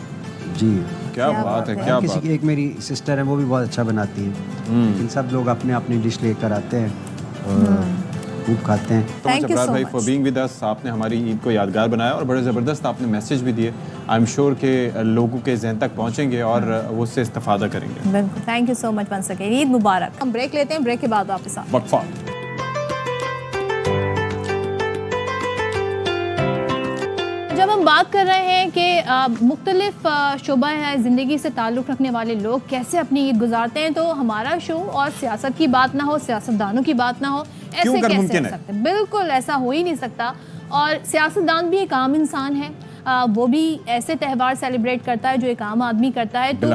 E: जी,
B: क्या बात है, क्या बात।
E: एक मेरी सिस्टर है, वो भी बहुत अच्छा बनाती है, लेकिन सब लोग अपने अपनी डिश लेकर आते हैं और खूब खाते हैं।
B: तो अबरार भाई फॉर बीइंग विद अस, आपने हमारी ईद को यादगार बनाया और बड़े ज़बरदस्त आपने मैसेज भी दिए। आई एम श्योर के लोगों के जहन तक पहुंचेंगे और वो उससे इस्तेफादा करेंगे।
A: बिल्कुल, thank you so much once again, ईद मुबारक। हम ब्रेक लेते हैं, ब्रेक के बाद वापस आते हैं।
B: वक्फा।
A: जब हम बात कर रहे हैं कि मुख्तलिफ शोबा है ज़िंदगी से ताल्लुक़ रखने वाले लोग कैसे अपनी ईद गुजारते हैं, तो हमारा शो और सियासत की बात ना हो, सियासतदानों की बात ना हो, ऐसे कैसे हो सकते? बिल्कुल ऐसा हो ही नहीं सकता। और सियासतदान भी एक आम इंसान है, वो भी ऐसे त्यौहार सेलिब्रेट करता है जो एक आम आदमी करता है। तो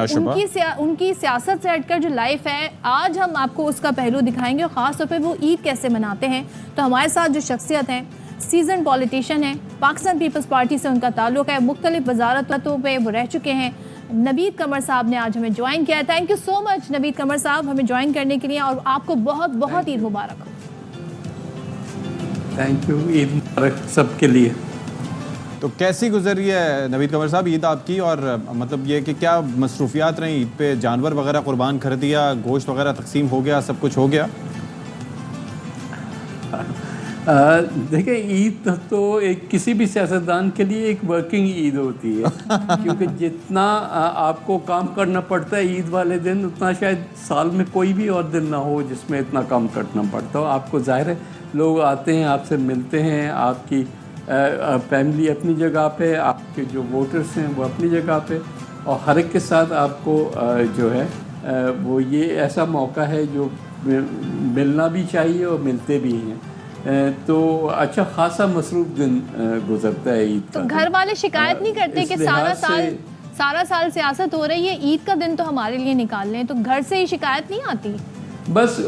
A: उनकी सियासत से हटकर जो लाइफ है, आज हम आपको उसका पहलू दिखाएंगे और ख़ास तौर पे वो ईद कैसे मनाते हैं। तो हमारे साथ जो शख्सियत हैं, सीजन पॉलिटिशियन है, पाकिस्तान पीपल्स पार्टी से उनका ताल्लुक़ है, मुख्तलिफ वजारतों पे वो रह चुके हैं। नवीद कमर साहब ने आज हमें ज्वाइन किया है। Thank you so much Naveed Qamar साहब हमें ज्वाइन करने के लिए, और आपको बहुत बहुत ईद मुबारक हो।
F: थैंक यू, ईद मुबारक सबके लिए।
B: तो कैसी गुजरी है नवीद कमर साहब ईद आपकी, और मतलब ये कि क्या मसरूफियात रही ईद पे? जानवर वगैरह कुर्बान कर दिया, गोश्त वगैरह तकसीम हो गया, सब कुछ हो गया?
F: देखिए, ईद तो एक किसी भी सियासतदान के लिए एक वर्किंग ईद होती है क्योंकि जितना आपको काम करना पड़ता है ईद वाले दिन, उतना शायद साल में कोई भी और दिन ना हो जिसमें इतना काम करना पड़ता हो। आपको जाहिर है लोग आते हैं, आपसे मिलते हैं, आपकी फैमिली अपनी जगह पे, आपके जो वोटर्स हैं वो अपनी जगह पे, और हर एक के साथ आपको जो है वो ये ऐसा मौका है जो मिलना भी चाहिए और मिलते भी हैं। तो अच्छा खासा मसरूफ दिन गुजरता है ईद का।
A: तो घर वाले शिकायत नहीं करते कि सारा साल सियासत हो रही है, ईद का दिन तो हमारे लिए निकाल लें, तो घर से ही शिकायत नहीं आती?
F: बस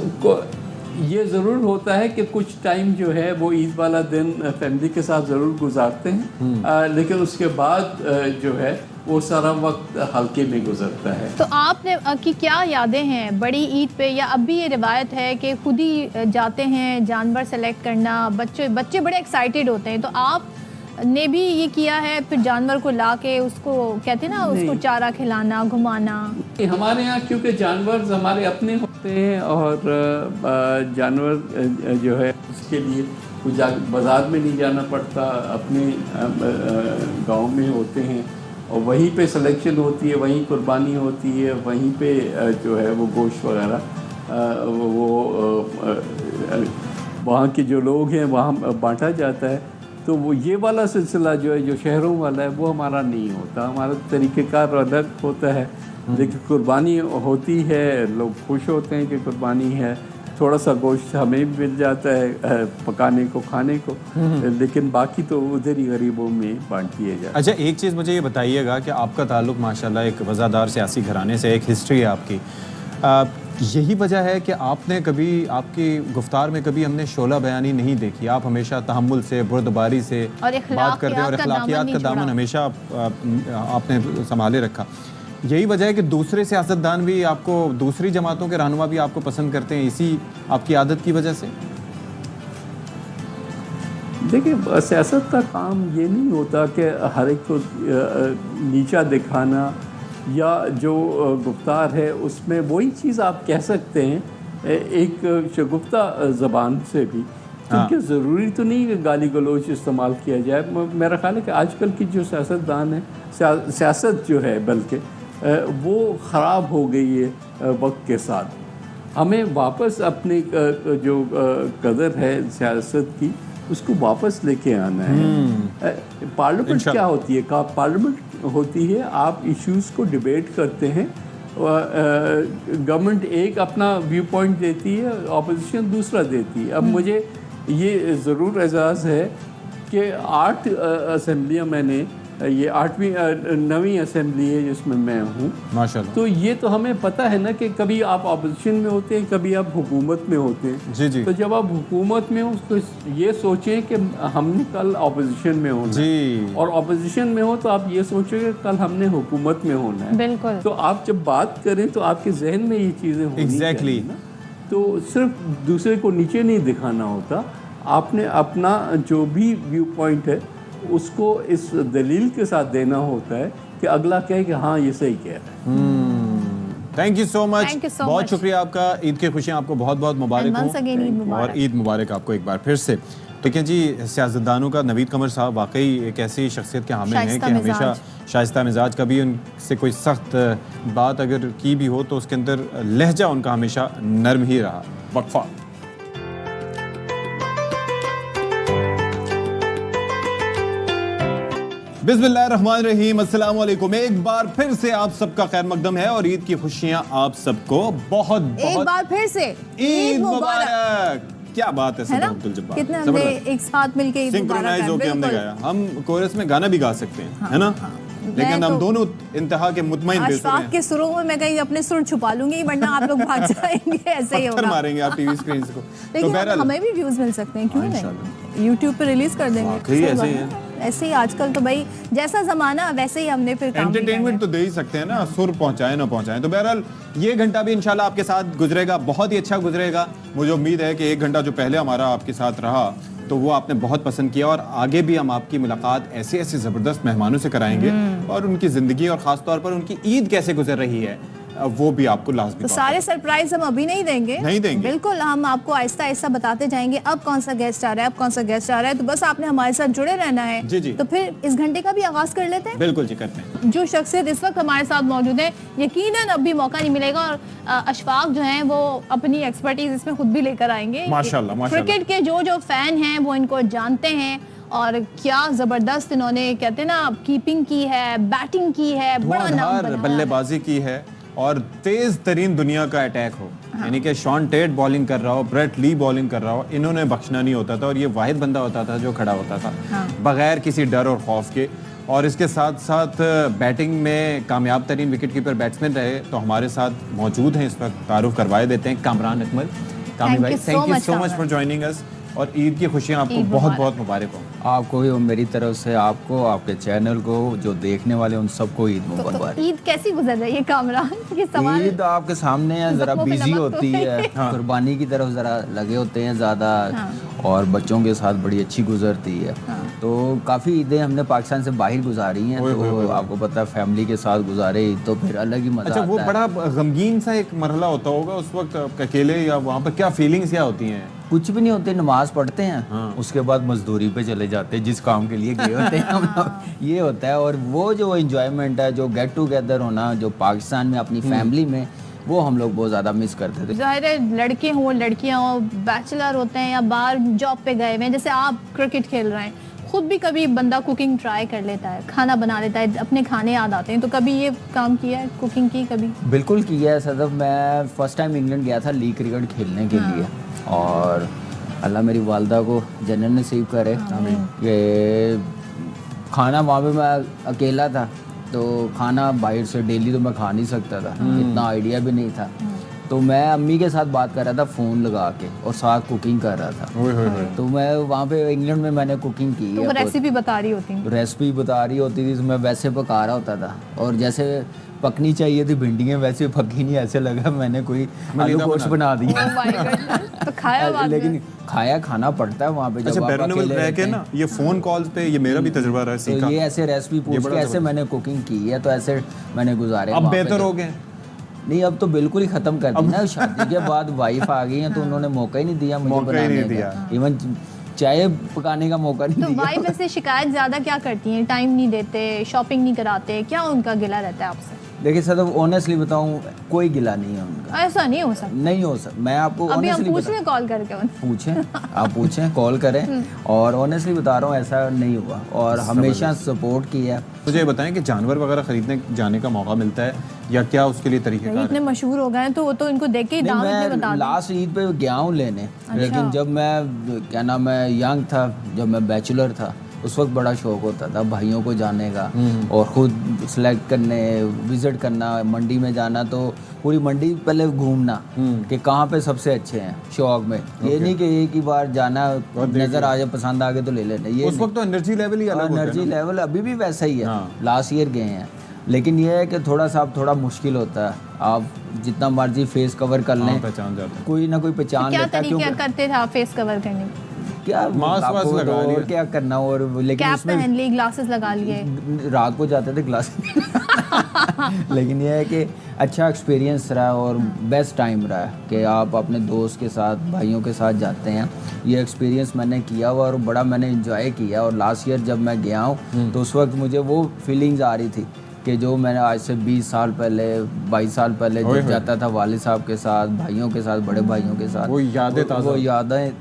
F: ये ज़रूर होता है कि कुछ टाइम जो है वो ईद वाला दिन फैमिली के साथ ज़रूर गुजारते हैं, लेकिन उसके बाद जो है वो सारा वक्त हल्के में गुजरता है।
A: तो आपने की क्या यादें हैं बड़ी ईद पे, या अब भी ये रिवायत है कि खुद ही जाते हैं जानवर सेलेक्ट करना, बच्चे बड़े एक्साइटेड होते हैं, तो आप ने भी ये किया है फिर जानवर को ला के उसको कहते हैं ना, उसको चारा खिलाना, घुमाना?
F: हमारे यहाँ क्योंकि जानवर हमारे अपने होते हैं और जानवर जो है उसके लिए कुछ बाज़ार में नहीं जाना पड़ता, अपने गांव में होते हैं और वहीं पे सिलेक्शन होती है, वहीं कुर्बानी होती है, वहीं पे जो है वो गोश्त वगैरह वो वहाँ के जो लोग हैं वहाँ बांटा जाता है। तो वो ये वाला सिलसिला जो है, जो शहरों वाला है, वो हमारा नहीं होता। हमारा तरीक़ेकार अलग होता है, लेकिन कुर्बानी होती है, लोग खुश होते हैं कि कुर्बानी है, थोड़ा सा गोश्त हमें भी मिल जाता है पकाने को, खाने को, लेकिन बाकी तो उधर ही गरीबों में बांट दिए जाते हैं।
B: अच्छा, एक चीज़ मुझे ये बताइएगा कि आपका ताल्लुक़ माशाल्लाह एक वज़ादार सियासी घराने से, एक हिस्ट्री है आपकी, यही वजह है कि आपने कभी, आपकी गुफ्तार में कभी हमने शोला बयानी नहीं देखी। आप हमेशा तहम्मुल से, बुर्दबारी से बात करते हैं और अखलाकियात का दामन हमेशा आपने संभाले रखा। यही वजह है कि दूसरे सियासतदान भी आपको, दूसरी जमातों के रहनुमा भी आपको पसंद करते हैं, इसी आपकी आदत की वजह से?
F: देखिए, सियासत का काम ये नहीं होता कि हर एक को नीचा दिखाना, या जो गुफ्तार है उसमें वही चीज़ आप कह सकते हैं एक शगुफ्ता ज़बान से भी, क्योंकि ज़रूरी तो नहीं कि गाली गलोच इस्तेमाल किया जाए। मेरा ख्याल है कि आजकल की जो सियासतदान है, सियासत जो है बल्कि वो ख़राब हो गई है वक्त के साथ। हमें वापस अपने जो कदर है सियासत की, उसको वापस लेके आना है। पार्लियामेंट क्या होती है? पार्लियामेंट होती है, आप इश्यूज़ को डिबेट करते हैं, गवर्नमेंट एक अपना व्यू पॉइंट देती है, ऑपोजिशन दूसरा देती है। अब मुझे ये ज़रूर एजाज़ है कि 8 असेंबलियाँ मैंने, ये 9वीं असेंबली है जिसमें मैं हूँ
B: माशाल्लाह।
F: तो ये तो हमें पता है ना कि कभी आप ऑपोजिशन में होते हैं, कभी आप हुकूमत में होते हैं।
B: जी जी।
F: तो जब आप हुकूमत में हो तो ये सोचें कि हमने कल ऑपोजिशन में होना है, और ऑपोजिशन में हो तो आप ये सोचें कि कल हमने हुकूमत में होना है।
A: बिल्कुल।
F: तो आप जब बात करें तो आपके जहन में ये चीज़ें होनी चाहिए ना। तो सिर्फ दूसरे को नीचे नहीं दिखाना होता, आपने अपना जो भी व्यू पॉइंट है उसको इस दलील के साथ देना होता है कि अगला कहे कि हाँ ये सही कह रहा है।
B: थैंक यू सो मच, बहुत शुक्रिया आपका। ईद की खुशियाँ आपको बहुत बहुत मुबारक हो, और ईद मुबारक आपको एक बार फिर से। ठीक है जी, सियासतदानों का नवीद कमर साहब वाकई एक ऐसी शख्सियत के हामिल हैं कि हमेशा शाइस्ता मिजाज, कभी उनसे कोई सख्त बात अगर की भी हो तो उसके अंदर लहजा उनका हमेशा नर्म ही रहा। वक्फा। बिस्मिल्लाहिर्रहमानिर्रहीम, अस्सलाम वालेकुम। एक बार फिर से आप सबका खैर मकदम है और ईद की खुशियां आप सबको बहुत बहुत
A: एक बार फिर से
B: ईद मुबारक। क्या बात है
A: है ना?
B: अब्दुल जब्बार,
A: कितने हमने
B: जबरदस्त।
A: एक साथ मिलके ईद मुबारक
B: सिंक्रोनाइज
A: कर,
B: होके हमने
A: बिल्कुल।
B: गाया। हम कोरस में गाना भी गा सकते हैं, है ना? लेकिन हम दोनों इंतहा के मुतमईन दिल से
A: अशफाक
B: हैं।
A: के सुरों में मैं कहीं अपने सुर छुपा लूंगी, वरना आप लोग भाग जाएंगे, ऐसे ही
B: पत्थर
A: होगा।
B: मारेंगे आप टीवी स्क्रीन को।
A: लेकिन
B: बहरहाल
A: हमें भी व्यूज मिल सकते हैं, क्यों नहीं? यूट्यूब पे रिलीज कर देंगे।
B: वाकई ऐसे ही है।
A: ऐसे ही आजकल तो भाई जैसा जमाना वैसे ही हमने फिर काम भी
B: एंटरटेनमेंट तो दे ही सकते हैं ना, सुर पहुंचाए ना पहुंचाए। तो बहरहाल ये घंटा भी इंशाल्लाह आपके साथ गुजरेगा, बहुत ही अच्छा गुजरेगा। मुझे उम्मीद है कि एक घंटा जो पहले हमारा आपके साथ रहा तो वो आपने बहुत पसंद किया, और आगे भी हम आपकी मुलाकात ऐसे ऐसे ज़बरदस्त मेहमानों से कराएंगे, और उनकी ज़िंदगी और ख़ास तौर पर उनकी ईद कैसे गुजर रही है वो भी आपको लाजमी
A: तो सारे सरप्राइज हम अभी नहीं देंगे,
B: नहीं देंगे।
A: बिल्कुल हम आपको आहिस्ता आहिस्ता बताते जाएंगे अब कौन सा गेस्ट आ रहा है, अब कौन सा गेस्ट आ रहा है। तो बस आपने हमारे साथ जुड़े रहना है।
B: जी जी।
A: तो फिर इस घंटे का भी आगाज कर लेते हैं।
B: बिल्कुल जी, करते हैं।
A: जो शख्सियत इस वक्त हमारे साथ मौजूद है, यकीनन अब भी मौका नहीं मिलेगा, और अशफाक जो हैं वो अपनी एक्सपर्टीज इसमें खुद भी लेकर आएंगे।
B: माशाल्लाह, माशाल्लाह।
A: क्रिकेट के जो फैन हैं वो इनको जानते हैं, और क्या जबरदस्त इन्होंने कहते हैं ना कीपिंग की है, बैटिंग की है, बड़ा नाम
B: धुआंधार
A: बनाया है।
B: बल्लेबाजी की है, और तेज तरीन दुनिया का अटैक हो, यानी कि शॉन टेट बॉलिंग कर रहा हो, ब्रेट ली बॉलिंग कर रहा हो, इन्होंने बख्शना नहीं होता था, और ये वाहिद बंदा होता था जो खड़ा होता था बगैर किसी डर और खौफ के। और इसके साथ साथ बैटिंग में कामयाब तरीन विकेट कीपर बैट्समैन रहे। तो हमारे साथ मौजूद हैं इस वक्त, तारुफ करवाए देते हैं कामरान अकमल। कामी भाई, thank you so much for joining अस, और ईद की खुशियाँ आपको बहुत बहुत मुबारक हो।
G: आपको भी और मेरी तरफ से आपको, आपके चैनल को, जो देखने वाले उन सबको ईद मुबारक।
A: ईद कैसी गुजर रही है कामरान? ये सवाल
G: ईद आपके सामने है, जरा
A: जख्मों पे
G: बिजी
A: नमक
G: होती
A: तो
G: है, कुर्बानी की तरफ जरा लगे होते हैं ज़्यादा, और बच्चों के साथ बड़ी अच्छी गुजरती है। तो काफ़ी ईदें हमने पाकिस्तान से बाहर गुजारी हैं, तो आपको पता है फैमिली के साथ गुजारे ईद तो फिर अलग ही मजा
B: अच्छा,
G: आता
B: वो
G: है।
B: बड़ा गमगीन सा एक मरहला होता होगा उस वक्त अकेले, या वहाँ पर क्या फीलिंग्स क्या होती हैं?
G: कुछ भी नहीं होते, नमाज पढ़ते हैं, उसके बाद मजदूरी पे चले जाते हैं जिस काम के लिए गए होते हैं हम लोग। ये होता है, और वो जो एंजॉयमेंट है, जो गेट टुगेदर होना जो पाकिस्तान में अपनी फैमिली में, वो हम लोग बहुत ज़्यादा मिस करते थे।
A: जाहिर है लड़के हों लड़कियां हों, बैचलर होते हैं या बाहर जॉब पे गए हुए हैं, जैसे आप क्रिकेट खेल रहे हैं, खुद भी कभी बंदा कुकिंग ट्राई कर लेता है, खाना बना लेता है, अपने खाने याद आते हैं। तो कभी ये काम किया है, कुकिंग की कभी?
G: बिल्कुल किया है सदफ। मैं फ़र्स्ट टाइम इंग्लैंड गया था लीग क्रिकेट खेलने के लिए, और अल्लाह मेरी वालदा को जन्नत नसीब करे। ये खाना वहाँ पे मैं अकेला था, तो खाना बाहर से डेली तो मैं खा नहीं सकता था, इतना आइडिया भी नहीं था। तो मैं अम्मी के साथ बात कर रहा था फ़ोन लगा के, और साथ कुकिंग कर रहा था। तो मैं वहाँ पे इंग्लैंड में मैंने कुकिंग की
A: तो
G: है,
A: वो रेसिपी बता रही होती है।
G: रेसिपी बता रही होती थी, तो मैं वैसे पका रहा होता था, और जैसे पकनी चाहिए थी भिंडियाँ वैसे पकी नहीं, ऐसे लगा मैंने कोई आलू गोश्त बना दिया।
A: Oh my goodness, तो खाया बाद में?
G: लेकिन खाना पड़ता है वहाँ पे जब आप
B: बैरन
G: अकेले
B: रह के
G: रहते
B: ना, ये फोन कॉल्स पे ये मेरा भी तजुर्बा रहा है,
G: हैं।
B: सीखा।
G: तो ये ऐसे रेसिपी पूछ के ऐसे मैंने कुकिंग की है, तो ऐसे मैंने गुजारे।
B: अब
G: वहाँ पे
B: बेहतर
G: तो-
B: हो गए?
G: नहीं, अब तो बिल्कुल ही खत्म कर दी ना। शादी के बाद वाइफ आ गई है, तो उन्होंने मौका ही नहीं दिया मुझे
B: मौका ही नहीं
G: बनाने
B: दिया।
G: का, इवन चाय पकाने का मौका नहीं
A: तो
G: दिया।
A: वाइफ ऐसे शिकायत ज्यादा क्या करती हैं? टाइम नहीं देते, शॉपिंग नहीं कराते, क्या उनका गिला रहता है आपसे?
G: देखिए सर, ऑनेस्टली बताऊं, कोई गिला नहीं है उनका,
A: ऐसा नहीं हो सकता।
G: नहीं हो सकता। मैं आपको
A: अभी हम
G: ऑनेस्टली
A: पूछ रहे कॉल करके उन्हें।
G: पूछें, आप पूछें, कॉल करें, और ऑनेस्टली बता रहा हूँ ऐसा नहीं हुआ, और हमेशा सपोर्ट किया।
B: मुझे ये बताएं कि जानवर वगैरह खरीदने जाने का मौका मिलता है, या क्या उसके लिए तरीकेकार
A: इतने
B: है?
A: मशहूर हो गए हैं तो वो तो इनको देख के ही
G: नहीं,
A: दाम इतने बता
G: मैं
A: दें।
G: लास्ट ईद पे गया हूँ लेने, लेकिन जब मैं क्या नाम है यंग था, जब मैं बैचलर था, उस वक्त बड़ा शौक होता था भाइयों को जाने का, और ख़ुद सेलेक्ट करने, विज़िट करना, मंडी में जाना, तो पूरी मंडी पहले घूमना कि कहाँ पे सबसे अच्छे हैं, शौक में। ये नहीं कि एक ही बार जाना, नज़र आ जाए, पसंद आ गए तो ले लेना। ये
B: उस वक्त तो एनर्जी लेवल ही अलग होता है
G: एनर्जी
B: ना।
G: लेवल अभी भी वैसा ही है।
B: हाँ।
G: लास्ट ईयर गए हैं, लेकिन ये है कि थोड़ा सा अब थोड़ा मुश्किल होता है। आप जितना मर्जी फेस कवर कर लें,
B: पहचान जाते हैं।
G: कोई ना कोई पहचान
A: क्या
G: लेता है।
A: तरीका
G: क्योंकि
A: करते थे आप फेस कवर करने के?
G: क्या
B: मास्क
G: आपको
B: वास्क लगा
G: और
B: लिया।
G: क्या करना, और लेकिन
A: कैप
G: उसमें
A: पहन ली, ग्लासेस लगा लिए।
G: रात को जाते थे क्लास लेकिन ये है कि अच्छा एक्सपीरियंस रहा, और बेस्ट टाइम रहा है कि आप अपने दोस्त के साथ, भाइयों के साथ जाते हैं। ये एक्सपीरियंस मैंने किया हुआ, और बड़ा मैंने इंजॉय किया। और लास्ट ईयर जब मैं गया हूँ, तो उस वक्त मुझे वो फीलिंग्स आ रही थी कि जो मैंने आज से 20 साल पहले, 22 साल पहले जब जाता था वालिद साहब के साथ, भाइयों के साथ, बड़े भाइयों के साथ,
B: वो यादें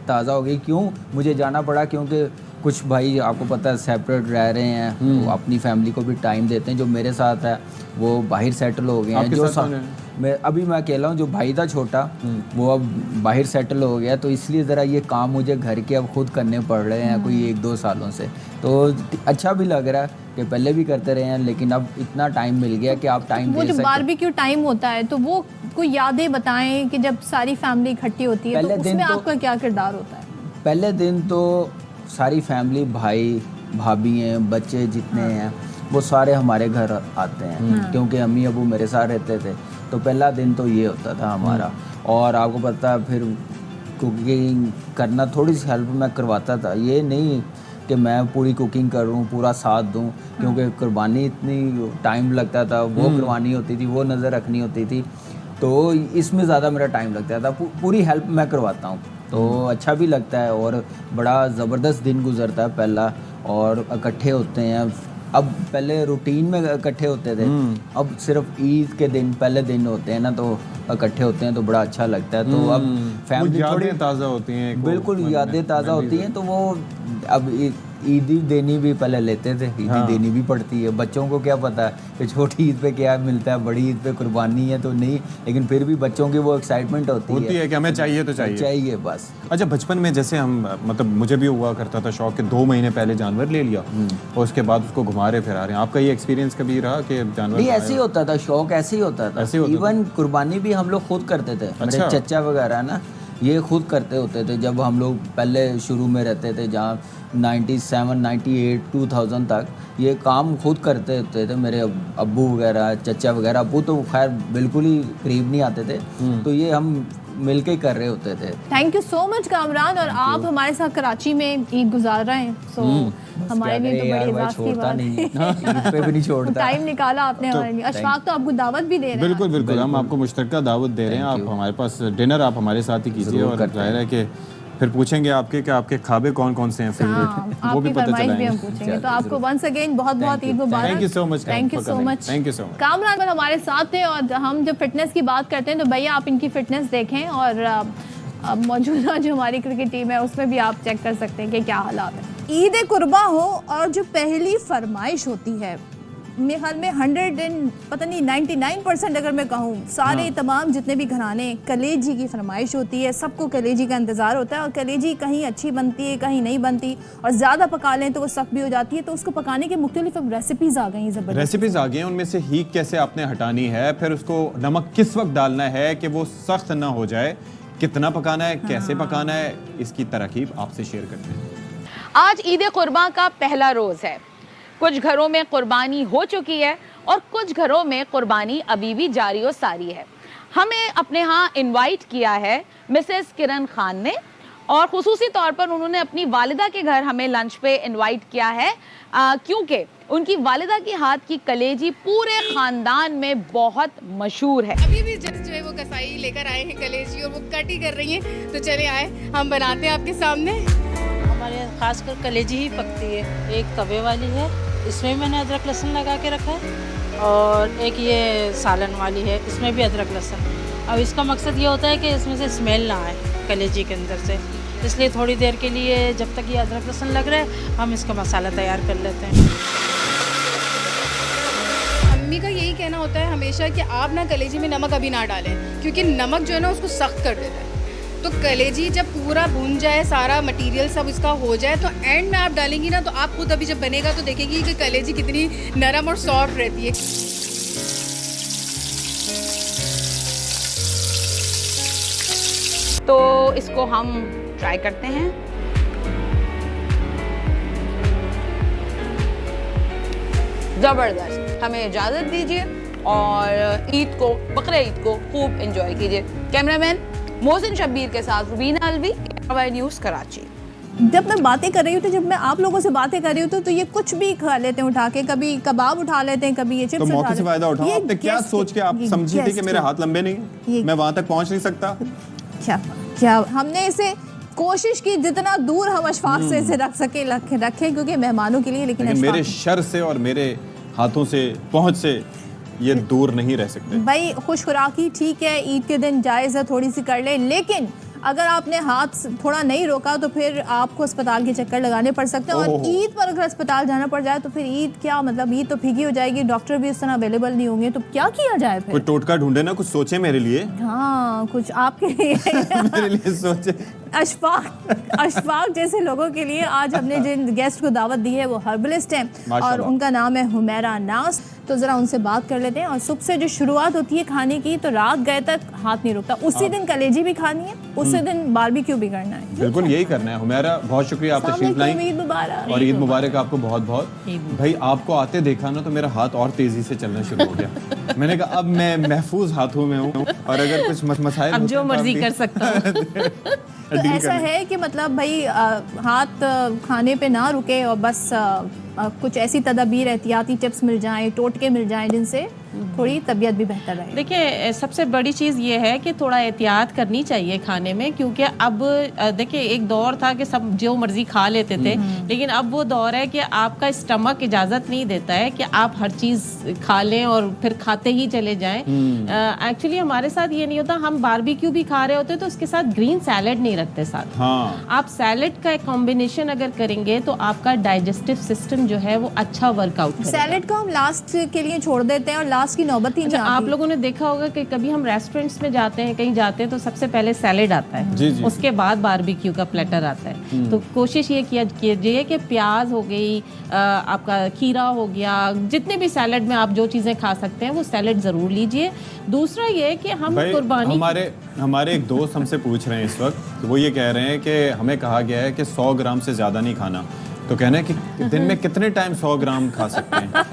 G: ताज़ा हो गई। क्यों मुझे जाना पड़ा? क्योंकि कुछ भाई आपको पता है सेपरेट रह रहे हैं, वो अपनी फैमिली को भी टाइम देते हैं। जो मेरे साथ है वो बाहर सेटल हो गए हैं,
B: आपके
G: जो
B: साथ कौन है?
G: अभी मैं अकेला हूँ, जो भाई था छोटा वो अब बाहर सेटल हो गया, तो इसलिए ज़रा ये काम मुझे घर के अब खुद करने पड़ रहे हैं कोई 1-2 सालों से। तो अच्छा भी लग रहा है कि पहले भी करते रहे हैं, लेकिन अब इतना टाइम मिल गया कि आप टाइम
A: वो
G: दे
A: जो
G: सकते हैं।
A: बारबेक्यू टाइम होता है तो वो कोई यादें बताएं कि जब सारी फैमिली इकट्ठी होती है तो उसमें आपका क्या किरदार होता है?
G: पहले दिन तो सारी फैमिली, भाई भाभी हैं, बच्चे जितने हैं वो सारे हमारे घर आते हैं, क्योंकि अम्मी अबू मेरे साथ रहते थे। तो पहला दिन तो ये होता था हमारा। और आपको पता है फिर कुकिंग करना, थोड़ी सी हेल्प मैं करवाता था, ये नहीं कि मैं पूरी कुकिंग करूं, पूरा साथ दूं, क्योंकि कुर्बानी इतनी टाइम लगता था, वो करवानी होती थी, वो नज़र रखनी होती थी, तो इसमें ज़्यादा मेरा टाइम लगता था। पूरी हेल्प मैं करवाता हूँ, तो अच्छा भी लगता है और बड़ा ज़बरदस्त दिन गुजरता है पहला। और इकट्ठे होते हैं, अब पहले रूटीन में इकट्ठे होते थे, अब सिर्फ ईद के दिन पहले दिन होते हैं ना, तो इकट्ठे होते हैं तो बड़ा अच्छा लगता है। तो अब फैमिली थोड़ी
B: ताज़ा होती हैं,
G: बिल्कुल यादें ताज़ा होती हैं। तो वो अब ईदी देनी भी पहले लेते थे, ईदी देनी भी पड़ती है। बच्चों को क्या पता है कि छोटी ईद पे क्या मिलता है, बड़ी ईद पे कुर्बानी है तो नहीं, लेकिन फिर भी बच्चों की वो एक्साइटमेंट होती है
B: कि हमें चाहिए तो
G: चाहिए बस।
B: अच्छा, बचपन में जैसे हम, मतलब मुझे भी हुआ करता था शौक कि 2 महीने पहले जानवर ले लिया और उसके बाद उसको घुमा रहे फिरा रहे हैं। आपका ये एक्सपीरियंस कभी रहा कि जानवर?
G: नहीं, ऐसे ही होता था, शौक ऐसे ही होता था। इवन कुर्बानी भी हम लोग खुद करते थे। मेरे चचा वगैरह ना ये खुद करते होते थे जब हम लोग पहले शुरू में रहते थे, जहाँ 97, 98, 2000 तक ये काम खुद करते होते थे। मेरे अब्बू वगैरह, चचा वगैरह, अब्बू तो खैर बिल्कुल ही करीब नहीं आते थे, तो ये हम मिलके ही कर रहे होते थे।
A: Thank you so much Kamran. और आप हमारे साथ कराची में ईद गुजार रहे हैं, सो हमारे लिए तो बड़ी इजाज़त की बात है।
G: ईद पे भी नहीं छोड़ता।
A: टाइम निकाला आपने हमारे लिए। अशफाक तो आपको दावत भी दे रहे हैं।
B: बिल्कुल बिल्कुल, हम आपको मुश्तरका दावत दे रहे हैं। आप हमारे पास डिनर आप हमारे साथ ही कीजिए, और जाहिर है कि फिर पूछेंगे आपके कि आपके खाबे कौन कौन से हैं फेवरेट, वो भी पता चलाएंगे।
A: भी हम पूछेंगे। तो आपको वंस अगेन बहुत बहुत ईद मुबारक।
B: Thank you so much.
A: Thank you so much.
B: Thank you so much.
A: Kamran पर हमारे साथ थे, और हम जब फिटनेस की बात करते हैं तो भैया आप इनकी फिटनेस देखें, और अब मौजूदा जो हमारी क्रिकेट टीम है उसमें भी आप चेक कर सकते हैं कि क्या हालात है। ईद कुर्बा हो और जो पहली फरमाइश होती है, मेरे ख्याल में 99% अगर मैं कहूँ, सारे तमाम जितने भी घराने, कलेजी की फरमाइश होती है। सबको कलेजी का इंतज़ार होता है, और कलेजी कहीं अच्छी बनती है, कहीं नहीं बनती, और ज़्यादा पका लें तो वो सख्त भी हो जाती है। तो उसको पकाने के मुख्तलिफ रेसिपीज़ आ गई हैं, ज़बरदस्त
B: रेसिपीज़ आ गई हैं। उनमें से हीक कैसे आपने हटानी है, फिर उसको नमक किस वक्त डालना है कि वो सख्त ना हो जाए, कितना पकाना है, कैसे पकाना है, इसकी तरकीब आपसे शेयर करते हैं।
H: आज ईद कुर्बान का पहला रोज़ है। कुछ घरों में कुर्बानी हो चुकी है और कुछ घरों में कुर्बानी अभी भी जारी और सारी है। हमें अपने यहाँ इनवाइट किया है मिसेस किरण खान ने, और खुसूसी तौर पर उन्होंने अपनी वालिदा के घर हमें लंच पे इनवाइट किया है, क्योंकि उनकी वालिदा की हाथ की कलेजी पूरे ख़ानदान में बहुत मशहूर है।
I: अभी भी जस्ट जो है वो कसाई लेकर आए हैं कलेजी, और वो कट ही कर रही हैं। तो चले आए, हम बनाते हैं आपके सामने।
J: हमारे यहाँ खासकर कलेजी ही पकती है। एक तवे वाली है, इसमें मैंने अदरक लहसुन लगा के रखा है, और एक ये सालन वाली है, इसमें भी अदरक लहसुन। अब इसका मकसद ये होता है कि इसमें से स्मेल ना आए कलेजी के अंदर से, इसलिए थोड़ी देर के लिए जब तक ये अदरक लहसुन लग रहा है हम इसका मसाला तैयार कर लेते हैं।
I: अम्मी का यही कहना होता है हमेशा कि आप ना कलेजी में नमक अभी ना डालें, क्योंकि नमक जो है ना उसको सख्त कर देता है। तो कलेजी जब पूरा भून जाए, सारा मटेरियल सब इसका हो जाए, तो एंड में आप डालेंगी ना, तो आप खुद अभी जब बनेगा तो देखेंगी कि कलेजी कितनी नरम और सॉफ्ट रहती है।
H: तो इसको हम ट्राई करते हैं। ज़बरदस्त, हमें इजाज़त दीजिए और ईद को, बकरे ईद को खूब एंजॉय कीजिए। कैमरामैन मोहसिन शब्बीर के साथ रुबीना अलवी, ARY न्यूज़ कराची।
A: जब मैं बातें कर रही हूँ, तो जब मैं आप लोगों से बातें कर रही हूँ तो ये कुछ भी खा लेते हैं उठा के, कभी कबाब उठा लेते हैं, कभी ये चिप्स
B: तो मौके से फायदा उठाओ। आपने क्या सोच के आप समझी थी कि मेरे हाथ लंबे नहीं, मैं वहां तक पहुंच नहीं सकता?
A: क्या हमने इसे कोशिश की जितना दूर हम अशफाक से इसे रख सके रखें, क्योंकि मेहमानों के लिए। लेकिन
B: मेरे शर से और मेरे हाथों से पहुंच से ये दूर नहीं रह सकते।
A: भाई खुश खुराकी ठीक है, ईद के दिन जायज़ है थोड़ी सी कर ले, लेकिन अगर आपने हाथ थोड़ा नहीं रोका तो फिर आपको अस्पताल के चक्कर लगाने पड़ सकते हैं। और ईद पर अगर अस्पताल जाना पड़ जाए तो फिर ईद क्या मतलब, ईद तो फीकी हो जाएगी, डॉक्टर भी उस तरह अवेलेबल नहीं होंगे, तो क्या किया जाए फिर?
B: कोई टोटका ढूंढे ना, कुछ सोचे मेरे लिए।
A: हाँ, कुछ आपके लिए
B: मेरे लिए सोचे।
A: अशफाक जैसे लोगों के लिए आज हमने जिन गेस्ट को दावत दी है वो हर्बलिस्ट हैं और उनका नाम है हुमैरा नाज। तो ज़रा उनसे बात कर लेते हैं। और सुबह से जो शुरुआत होती है खाने की, तो रात गए तक हाथ नहीं रुकता। उसी दिन कलेजी भी खानी है, उसी दिन बारबेक्यू भी करना है।
B: बिल्कुल यही करना है। हुमैरा, बहुत शुक्रिया आप तशरीफ लाई,
A: ईद मुबारक।
B: और ईद मुबारक आपको बहुत बहुत। भाई आपको आते देखा ना तो मेरा हाथ और तेजी से चलना शुरू हो गया। मैंने कहा अब मैं महफूज हाथों में हूँ, और अगर कुछ मसाइल
C: अब जो मर्जी कर सकता हूँ।
A: तो ऐसा है कि मतलब भाई हाथ खाने पे ना रुके और बस कुछ ऐसी तदाबीर, एहतियाती टिप्स मिल जाएं, टोटके मिल जाएं जिनसे थोड़ी तबीयत भी बेहतर रहे।
C: देखिए, सबसे बड़ी चीज़ ये है कि थोड़ा एहतियात करनी चाहिए खाने में, क्योंकि अब देखिए एक दौर था कि सब जो मर्जी खा लेते थे, लेकिन अब वो दौर है कि आपका स्टमक इजाज़त नहीं देता है कि आप हर चीज़ खा लें और फिर खाते ही चले जाएं। एक्चुअली हमारे साथ ये नहीं होता। हम बारबेक्यू भी खा रहे होते तो उसके साथ ग्रीन सैलेड नहीं रखते साथ। आप सैलेड का एक कॉम्बिनेशन अगर करेंगे तो आपका डाइजेस्टिव सिस्टम जो है वो अच्छा वर्कआउट करेगा।
A: सैलेड को हम लास्ट के लिए छोड़ देते हैं और लास्ट की नौबत ही नहीं आती।
C: आप लोगों ने देखा होगा कि कभी हम रेस्टोरेंट्स में जाते हैं, कहीं जाते हैं तो सबसे पहले सैलेड आता है,
B: जी जी।
C: उसके बाद बारबेक्यू का प्लेटर आता है। तो कोशिश ये कीजिए कि प्याज हो गई, आपका खीरा हो गया, जितने भी सैलेड में आप जो चीज़ें खा सकते हैं वो सैलेड ज़रूर लीजिए। दूसरा ये कि हम कुर्बानी,
B: हमारे एक दोस्त हमसे पूछ रहे हैं इस वक्त, तो वो ये कह रहे हैं कि हमें कहा गया है कि 100 ग्राम से ज़्यादा नहीं खाना, तो कहना है कि दिन में कितने टाइम 100 ग्राम खा सकते हैं?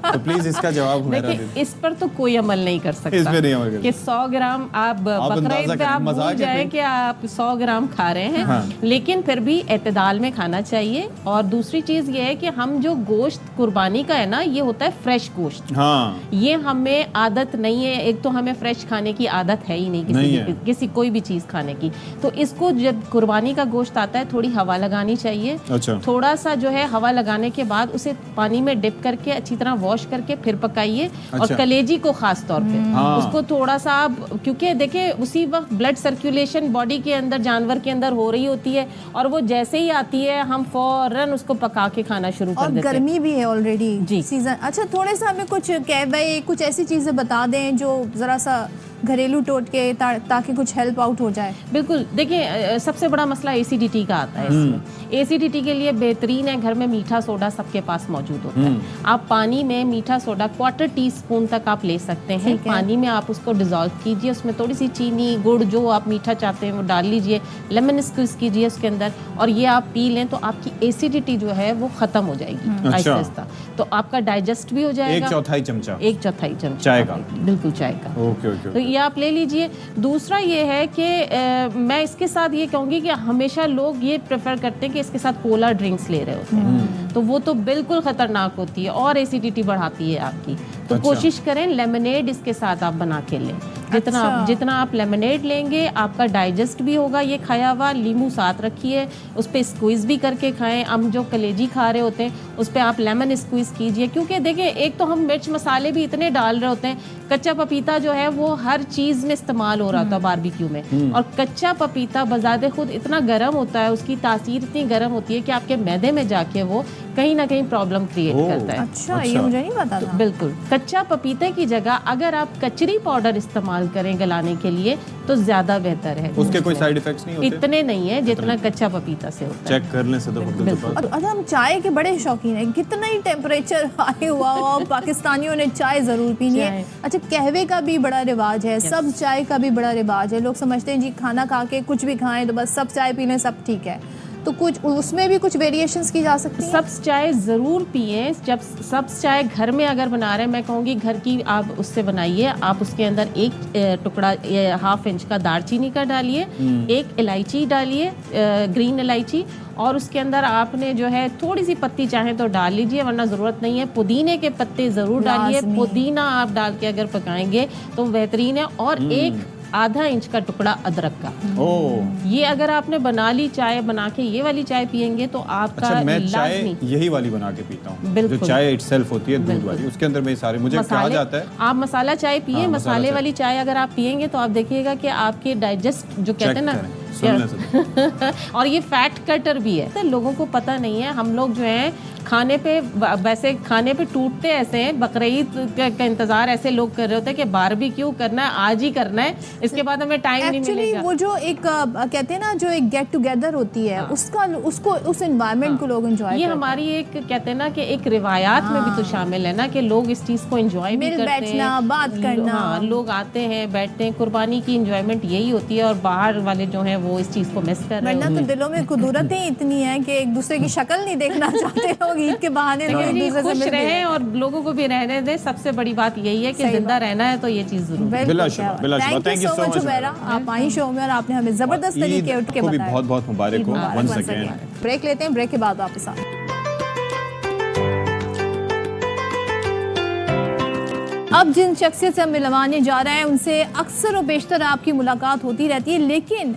B: तो प्लीज इसका जवाब
C: देखिए, इस पर तो कोई अमल नहीं कर सकता।
B: इस पे नहीं अमल कर
C: कि 100 ग्राम आप बकरा ईद पे आप भूल जाए कि आप 100 ग्राम खा रहे हैं। हाँ। लेकिन फिर भी एतदाल में खाना चाहिए। और दूसरी चीज ये है कि हम जो गोश्त कुर्बानी का है ना, ये होता है फ्रेश गोश्त। हाँ। ये हमें आदत नहीं है, एक तो हमें फ्रेश खाने की आदत है ही नहीं किसी कोई भी चीज खाने की। तो इसको जब कुर्बानी का गोश्त आता है थोड़ी हवा लगानी चाहिए। अच्छा। थोड़ा सा जो है हवा लगाने के बाद उसे पानी में डिप करके अच्छी तरह वॉश करके फिर पकाइए। अच्छा। और कलेजी को खास तौर पे उसको थोड़ा सा आप, क्योंकि देखिए उसी वक्त ब्लड सर्कुलेशन बॉडी के अंदर, जानवर के अंदर हो रही होती है, और वो जैसे ही आती है हम फौरन उसको पका के खाना शुरू कर देते हैं।
A: और गर्मी भी है ऑलरेडी जी सीजन। अच्छा, थोड़े सा हमें कुछ ऐसी चीजें बता दें जो जरा सा घरेलू टोटके ताकि कुछ हेल्प आउट हो जाए।
C: बिल्कुल। देखिए, सबसे बड़ा मसला एसिडिटी का आता है इसमें। एसिडिटी के लिए बेहतरीन है, घर में मीठा सोडा सबके पास मौजूद होता है। आप पानी में मीठा सोडा 1/4 टीस्पून तक आप ले सकते हैं। पानी में आप उसको डिजोल्व कीजिए, उसमें थोड़ी सी चीनी, गुड़, जो आप मीठा चाहते हैं वो डाल लीजिए, लेमन स्क्वीज कीजिए उसके अंदर, और ये आप पी लें तो आपकी एसिडिटी जो है वो खत्म हो जाएगी आहिस्ता आहिस्ता। तो आपका डाइजेस्ट भी हो जाएगा।
B: 1/4 चमचा
C: चाय का। बिल्कुल, चाय का। तो ये आप ले लीजिए। दूसरा ये है कि मैं इसके साथ ये कहूँगी कि हमेशा लोग ये प्रेफर करते हैं कि इसके साथ कोला ड्रिंक्स ले रहे होते हैं, तो वो तो बिल्कुल खतरनाक होती है और एसिडिटी बढ़ाती है आपकी। तो अच्छा। कोशिश करें लेमनेड इसके साथ आप बना के लें। जितना आप लेमनेड लेंगे आपका डाइजेस्ट भी होगा ये खाया हुआ। नींबू साथ रखिए, उस पर स्क्वीज़ भी करके खाएं। हम जो कलेजी खा रहे होते हैं उस पर आप लेमन स्क्वीज़ कीजिए, क्योंकि देखिए एक तो हम मिर्च मसाले भी इतने डाल रहे होते हैं। कच्चा पपीता जो है वो हर चीज़ में इस्तेमाल हो रहा था बारबेक्यू में, और कच्चा पपीता बजाते खुद इतना गर्म होता है, उसकी तासीर इतनी गर्म होती है कि आपके मैदे में जाके वो कहीं ना कहीं प्रॉब्लम क्रिएट करता है।
A: अच्छा, ये मुझे नहीं पता था।
C: बिल्कुल। कच्चा पपीते की जगह अगर आप कचरी पाउडर इस्तेमाल करें गलाने के लिए तो ज्यादा बेहतर है।
B: उसके कोई साइड इफेक्ट्स नहीं होते?
C: इतने नहीं है जितना कच्चा पपीता से होता है।
B: चेक करने से तो
A: और हम चाय के बड़े शौकीन हैं, कितना ही टेम्परेचर हाई हुआ हो पाकिस्तानियों ने चाय जरूर पीनी है। अच्छा, कहवे का भी बड़ा रिवाज है, सब चाय का भी बड़ा रिवाज है। लोग समझते हैं जी खाना खा के कुछ भी खाएं तो बस सब चाय पी लें सब ठीक है, तो कुछ उसमें भी कुछ वेरिएशंस की जा सकती है।
C: सब्ज़ चाय ज़रूर पिए। जब सब्ज़ चाय घर में अगर बना रहे हैं, मैं कहूँगी घर की आप उससे बनाइए। आप उसके अंदर एक टुकड़ा 1/2 इंच का दालचीनी का डालिए, एक इलायची डालिए, ग्रीन इलायची, और उसके अंदर आपने जो है थोड़ी सी पत्ती चाहे तो डाल लीजिए, वरना ज़रूरत नहीं है। पुदीने के पत्ते ज़रूर डालिए। पुदीना आप डाल के अगर पकाएंगे तो बेहतरीन है। और एक 1/2 इंच का टुकड़ा अदरक का। ये अगर आपने बना ली चाय, बना के ये वाली चाय पियेंगे तो आपका
B: मैं चाय यही वाली बना के पीता हूँ, जो चाय इटसेल्फ होती है दूध वाली, उसके अंदर में सारे मुझे कहा जाता है
C: आप मसाला चाय पिए। मसाले वाली चाय अगर आप पियेंगे तो आप देखिएगा कि आपके डाइजेस्ट जो कहते हैं ना
K: और ये फैट कटर भी है, तो लोगों को पता नहीं है। हम लोग जो है खाने पे वैसे खाने पे टूटते ऐसे हैं, बकरीद का इंतजार ऐसे लोग कर रहे होते हैं कि बारबेक्यू करना है, आज ही करना है, इसके बाद हमें टाइम नहीं मिलेगा।
A: वो जो एक कहते हैं ना, जो एक गेट टुगेदर होती है, उसका उसको उस एनवायरनमेंट को लोग एंजॉय,
K: ये हमारी एक कहते हैं ना कि एक रिवायात में भी तो शामिल है ना, कि लोग इस चीज को एंजॉय भी करते हैं,
A: बैठना, बात करना।
K: हाँ, लोग आते हैं, बैठते हैं। कुर्बानी की एंजॉयमेंट यही होती है, और बाहर वाले जो हैं वो इस चीज को मिस कर रहे हैं।
A: वरना तो दिलों में कुदरतें इतनी है कि एक दूसरे की शक्ल नहीं देखना चाहते लोग, ईद के बहाने
K: खुश रहें और लोगों को भी रहने दें। सबसे बड़ी बात यही है कि जिंदा रहना है तो ये चीज जरूर।
B: Thank you so much
A: Humaira, आप आई शो में और आपने हमें जबरदस्त तरीके उठ के बताया।
B: बहुत बहुत मुबारक हो वंस अगेन।
A: ब्रेक लेते हैं, ब्रेक के बाद वापस आते हैं। अब जिन शख्सियत से हम मिलवाने जा रहे हैं उनसे अक्सर और बेशतर आपकी मुलाकात होती रहती है, लेकिन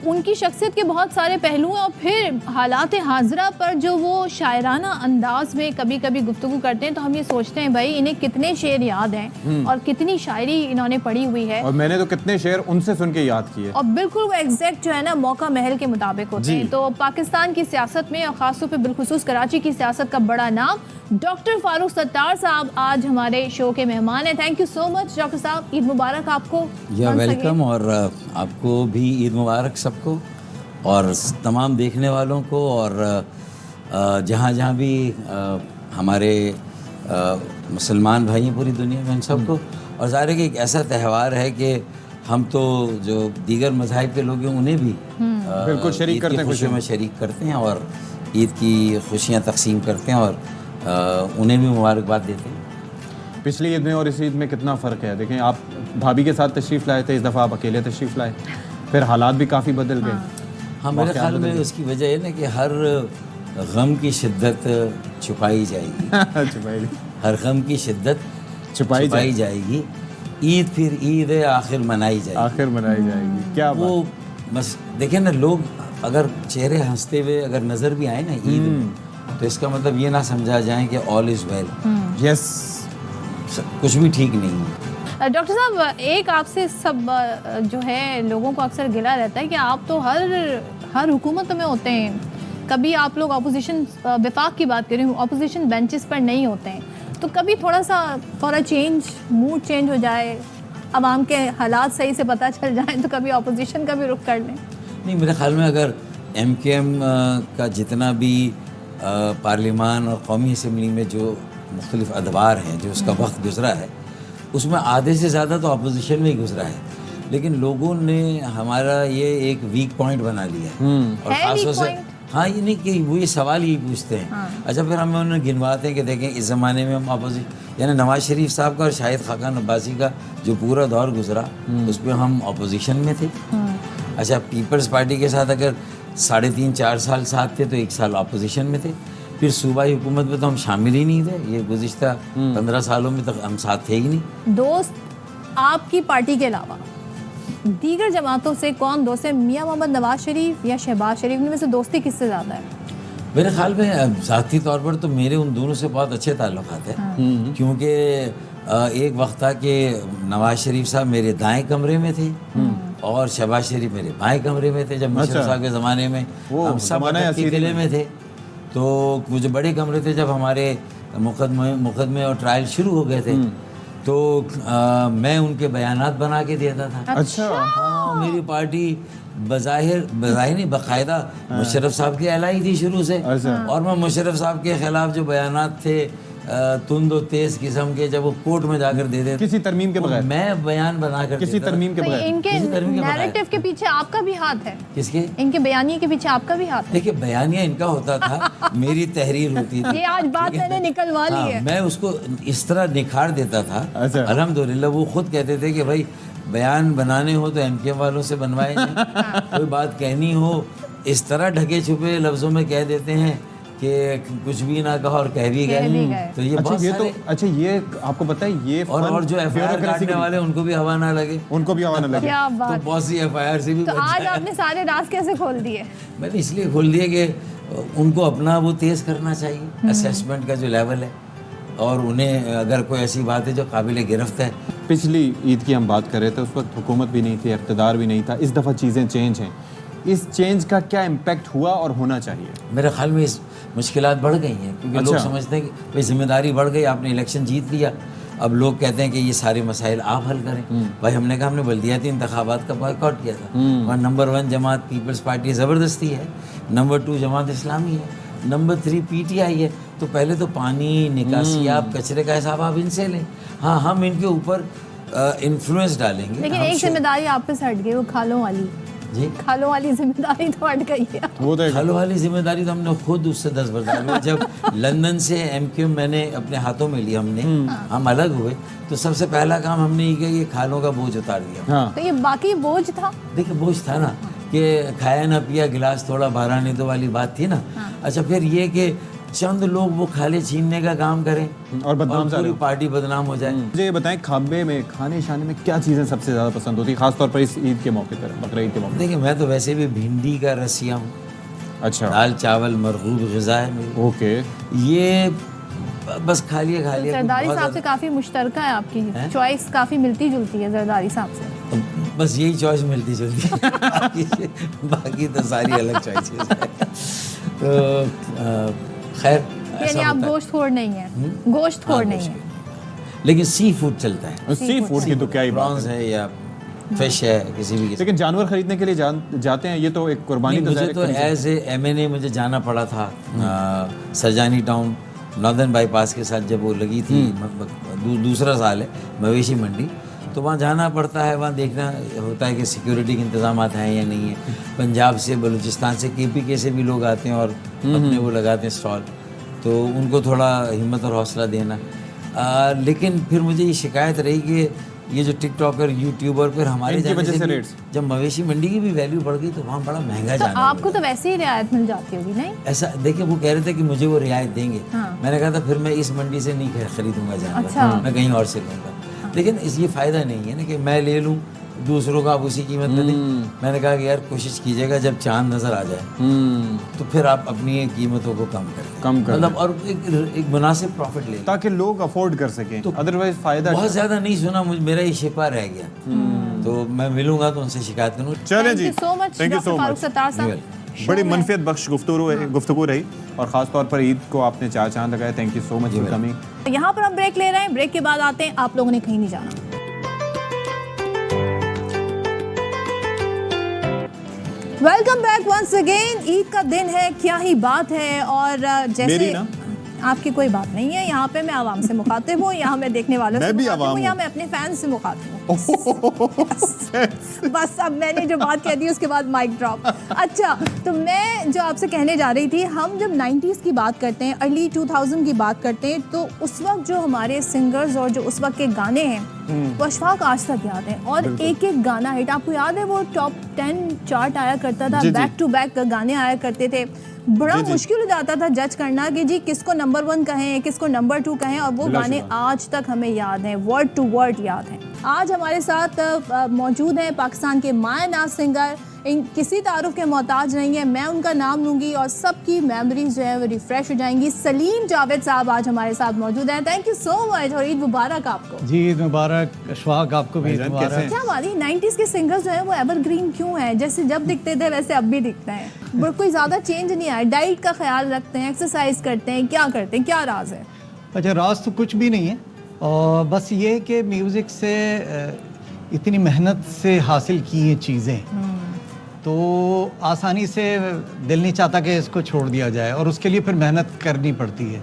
A: उनकी शख्सियत के बहुत सारे पहलू हैं और फिर हालात हाजरा पर जो वो शायराना अंदाज में कभी कभी गुफ्तगू करते हैं, तो हम ये सोचते हैं भाई इन्हें कितने शेर याद हैं और कितनी शायरी इन्होंने पढ़ी हुई है,
B: और मैंने तो कितने शेर उनसे सुन के याद किए, और
A: बिल्कुल वो एग्जैक्ट जो है ना मौका महल के मुताबिक होते हैं। तो पाकिस्तान की सियासत में और ख़ासतौर पर बिलखुसूस कराची की सियासत का बड़ा नाम डॉक्टर फारूक सत्तार साहब आज हमारे शो के मेहमान हैं। Thank you so much doctor साहब, ईद मुबारक आपको।
L: या वेलकम, और आपको भी ईद मुबारक सबको, और तमाम देखने वालों को, और जहाँ जहाँ भी हमारे मुसलमान भाई हैं पूरी दुनिया में, उन सबको। और ज़ाहिर है कि एक ऐसा त्यौहार है कि हम तो जो दीगर मज़ाहिब के लोग हैं उन्हें भी
B: बिल्कुल शरीक करते हैं,
L: खुशियों में शरीक करते हैं, और ईद की खुशियाँ तकसीम करते हैं, और उन्हें भी मुबारकबाद देते हैं।
B: पिछली ईद में और इस ईद में कितना फ़र्क है। देखें, आप भाभी के साथ तशरीफ़ लाए थे, इस दफ़ा आप अकेले तशरीफ़ लाए, फिर हालात भी काफ़ी बदल गए।
L: हाँ, मेरे ख्याल में उसकी वजह है ना कि हर गम की शिद्दत छुपाई जाएगी हर गम की शिद्दत छुपाई जाएगी। ईद फिर ईद है, आखिर मनाई जाएगी। क्या वो बस देखें ना, लोग अगर चेहरे हंसते हुए अगर नज़र भी आए ना ईद में, तो इसका मतलब ये ना समझा जाए कि ऑल इज़ वेल। यस, कुछ भी ठीक नहीं है।
A: डॉक्टर साहब, एक आपसे सब जो है लोगों को अक्सर गिला रहता है कि आप तो हर हुकूमत में होते हैं, कभी आप लोग अपोजिशन विफाक की बात करें, अपोजिशन बेंचेस पर नहीं होते हैं, तो कभी थोड़ा सा for a change mood change हो जाए, आवाम के हालात सही से पता चल जाए, तो कभी अपोजिशन का भी रुख कर लें?
L: नहीं, मेरे ख्याल में अगर MKM का जितना भी पार्लिमान और कौमी असम्बली में जो मुख्तलिफ अदवार हैं, जो उसका वक्त गुजरा है, उसमें आधे से ज़्यादा तो अपोजिशन में ही गुजरा है, लेकिन लोगों ने हमारा ये एक वीक पॉइंट बना लिया है। और ख़ासतौर से हाँ, ये नहीं कि वो ये सवाल ही पूछते हैं। अच्छा, फिर हमें उन्हें गिनवाते हैं कि देखें इस ज़माने में हम अपोजिशन, यानी नवाज़ शरीफ साहब का और शाहिद खाकान अब्बासी का जो पूरा दौर गुजरा, उस पर हम अपोजिशन में थे। अच्छा, पीपल्स पार्टी के साथ अगर 3.5-4 साल साथ थे, तो 1 साल अपोजिशन में थे। फिर सूबाई हुकूमत में तो हम शामिल ही नहीं थे, ये गुज़िश्ता 15 सालों में तक हम साथ थे ही नहीं।
A: दोस्त आपकी पार्टी के अलावा दीगर जमातों से कौन दोस्त है? मियाँ मोहम्मद नवाज शरीफ या शहबाज शरीफ में से दोस्ती किससे ज़्यादा है?
L: मेरे ख्याल में ज़ाती तौर पर तो मेरे उन दोनों से बहुत अच्छे ताल्लुकात हैं, क्योंकि एक वक्त था कि नवाज शरीफ साहब मेरे दाएं कमरे में थे और शहबाज शरीफ मेरे बाएं कमरे में थे। जब मुशर्रफ साहब के ज़माने में हम सब किले में थे, तो वो जो बड़े कमरे थे, जब हमारे मुकदमे और ट्रायल शुरू हो गए थे, तो मैं उनके बयानात बना के देता था।
B: अच्छा।
L: हाँ, मेरी पार्टी बज़ाहिर नहीं, बाकायदा मुशर्रफ साहब की एलाई थी शुरू से, और मैं मुशर्रफ साहब के खिलाफ जो बयानात थे तुंद और तेज किस्म के, जब वो कोर्ट में जाकर दे देते,
B: किसी तरमीम के बगैर,
L: मैं बयान बनाकर
B: किसी तरमीम के बगैर,
A: इनके नैरेटिव के पीछे आपका भी हाथ है।
L: किसके?
A: इनके बयानिए के पीछे आपका भी हाथ है।
L: देखिए, बयानिया इनका होता था, मेरी तहरीर होती थी।
A: ये आज बात मैंने निकलवा ली है।
L: मैं उसको इस तरह निखार देता था। अल्हम्दुलिल्लाह, वो खुद कहते थे कि भाई बयान बनाने हो तो MKM वालों से बनवाए नहीं, कोई बात कहनी हो इस तरह ढके छुपे लफ्जों में कह देते हैं कि कुछ भी ना कहा और कह भी गए। तो ये बहुत सारे,
B: अच्छा, ये आपको पता है, ये
L: और जो FIR काटने वाले उनको भी हवा ना लगे,
A: क्या बात।
L: तो बहुत सी FIR से भी
A: तो आज आपने सारे राज कैसे खोल दिए?
L: मैंने इसलिए खोल दिए कि उनको अपना वो तेज़ करना चाहिए, असेसमेंट का जो लेवल है, और उन्हें अगर कोई ऐसी बात है जो काबिल गिरफ्त है।
B: पिछली ईद की हम बात कर रहे थे, उस वक्त हुकूमत भी नहीं थी, इक़्तिदार भी नहीं था। इस दफ़ा चीज़ें चेंज हैं, इस चेंज का क्या इम्पैक्ट हुआ और होना चाहिए?
L: मेरे ख्याल में इस मुश्किलात बढ़ गई हैं, क्योंकि लोग समझते हैं कि भाई जिम्मेदारी बढ़ गई, आपने इलेक्शन जीत लिया, अब लोग कहते हैं कि ये सारे मसाइल आप हल करें। भाई हमने कहा हमने बल्दियाती इंतखाबात का बॉयकॉट किया था, वहाँ नंबर 1 जमात पीपल्स पार्टी ज़बरदस्ती है, नंबर 2 जमात इस्लामी है, नंबर 3 PTI है। तो पहले तो पानी, निकासियाब, कचरे का हिसाब आप इनसे लें। हाँ, हम इनके ऊपर इन्फ्लुएंस डालेंगे।
A: लेकिन एक जिम्मेदारी आप पे से हट गई, वो खालों वाली
L: जी,
A: खालों वाली जिम्मेदारी तो हट गई है।
B: वो तो
L: खालों वाली जिम्मेदारी तो हमने खुद उससे 10 बरदार हुए। जब लंदन से MQM मैंने अपने हाथों में लिया, हम अलग हुए, तो सबसे पहला काम हमने ये किया, ये खालों का बोझ उतार दिया।
A: तो ये बाकी बोझ था,
L: देखिए बोझ था ना, कि खाया ना पिया गिलास थोड़ा बारह नहीं तो वाली बात थी ना। अच्छा, फिर ये कि चंद लोग वो खाले छीनने का काम करें
B: और बदनाम
L: पूरी पार्टी बदनाम हो जाए।
B: मुझे ये बताएं, खाबे में खाने शाने में क्या चीज़ें सबसे ज़्यादा पसंद होती है, खासतौर पर इस ईद के मौके पर, बकरा ईद के मौके?
L: देखिए मैं तो वैसे भी भिंडी का रसिया हूँ।
B: अच्छा,
L: दाल चावल मरगूब ग़िज़ा है मेरी।
B: ओके,
L: ये बस खा लिया
A: जरदारी साहब से काफ़ी मुश्तरका है आपकी चॉइस, काफ़ी मिलती जुलती है जरदारी साहब से।
L: बस यही चॉइस मिलती जुलती है, बाकी तो सारी अलग चॉइसेस है। तो खैर,
A: यानी आप गोश्त खोर नहीं है, गोश्त खोर नहीं है,
L: लेकिन सी फूड चलता है।
B: सी फूड की तो क्या ही बात
L: है, या फिश है, किसी भी।
B: लेकिन जानवर खरीदने के लिए जाते हैं, ये तो एक कुर्बानी।
L: मुझे तो एज ए MNA मुझे जाना पड़ा था सरजानी टाउन, नॉर्दर्न बाईपास के साथ जब वो लगी थी, दूसरा साल है, मवेशी मंडी, तो वहाँ जाना पड़ता है, वहाँ देखना होता है कि सिक्योरिटी के इंतजाम हैं या नहीं है। पंजाब से, बलूचिस्तान से, KPK से भी लोग आते हैं और अपने वो लगाते हैं स्टॉल, तो उनको थोड़ा हिम्मत और हौसला देना। लेकिन फिर मुझे ये शिकायत रही कि ये जो टिकटॉकर, यूट्यूबर, फिर हमारे जाने से रेट्स, जब मवेशी मंडी की भी वैल्यू बढ़ गई तो वहाँ बड़ा महंगा जाना।
A: तो आपको तो वैसे ही रियायत मिल जाती होगी, नहीं?
L: ऐसा देखिए, वो कह रहे थे कि मुझे वो रियायत देंगे। मैंने कहा था फिर मैं इस मंडी से नहीं खरीदूंगा जानवर, मैं कहीं और से लूँगा। लेकिन ये फ़ायदा नहीं है ना कि मैं ले लूँ, दूसरों का आप उसी कीमत पे दें। मैंने कहा कि यार कोशिश कीजिएगा जब चांद नज़र आ जाए तो फिर आप अपनी कीमतों को कम करें, मतलब, और एक मुनासिब प्रॉफिट लें ताकि
B: लोग अफोर्ड कर सकें। तो अदरवाइज फ़ायदा
L: बहुत ज़्यादा नहीं सुना, मेरा ये शिकवा रह गया, तो मैं मिलूंगा तो उनसे शिकायत करूँ।
B: चलें जी, थैंक यू सो मच। बड़ी मनफियत बख्श गुफ्तगू रही, और ख़ास तौर पर ईद को आपने 4 चांद लगाए। Thank you so much for coming.
A: यहाँ पर हम ब्रेक ले रहे हैं, ब्रेक के बाद आते हैं। आप लोगों ने कहीं नहीं जाना। Welcome back once again. Eid का दिन है, क्या ही बात है। और जैसे आपकी कोई बात नहीं है, यहाँ पे मैं आवाम से मुखातिब हूँ, यहाँ मैं देखने वालों से मुखातिब हूँ, यहाँ मैं अपने फैंस से मुखातिब हूँ। बस अब मैंने जो बात कह दी उसके बाद माइक ड्रॉप। अच्छा, तो मैं जो आपसे कहने जा रही थी, हम जब 90s की बात करते हैं, अर्ली 2000 की बात करते हैं, तो उस वक्त जो हमारे सिंगर्स और जो उस वक्त के गाने हैं वो अशफाक आज तक याद है, और एक एक गाना हिट। आपको याद है वो टॉप 10 चार्ट आया करता था, बैक टू बैक गाने आया करते थे। बड़ा मुश्किल हो जाता था जज करना कि जी किसको नंबर 1 कहें, किसको नंबर 2 कहें, और वो गाने आज तक हमें याद हैं, वर्ड टू वर्ड याद हैं। आज हमारे साथ मौजूद हैं पाकिस्तान के मायनाज सिंगर, किसी तारुफ के मोहताज नहीं है, मैं उनका नाम लूँगी और सबकी मेमोरीज जो है वो रिफ्रेश हो जाएंगी। सलीम जावेद साहब आज हमारे साथ मौजूद हैं। थैंक यू सो मच, और ईद मुबारक आपको।
M: जी, ईद मुबारक। अशफाक आपको भी ईद मुबारक।
A: क्या बात है, 90s के सिंगर्स जो है वो एवरग्रीन क्यों हैं? जैसे जब दिखते थे वैसे अब भी दिखते हैं, कोई ज़्यादा चेंज नहीं आया। डाइट का ख्याल रखते हैं, एक्सरसाइज करते हैं, क्या करते हैं, क्या राज है?
M: अच्छा, राज तो कुछ भी नहीं है, और बस ये कि म्यूज़िक से इतनी मेहनत से हासिल की ये चीज़ें तो आसानी से दिल नहीं चाहता कि इसको छोड़ दिया जाए, और उसके लिए फिर मेहनत करनी पड़ती है।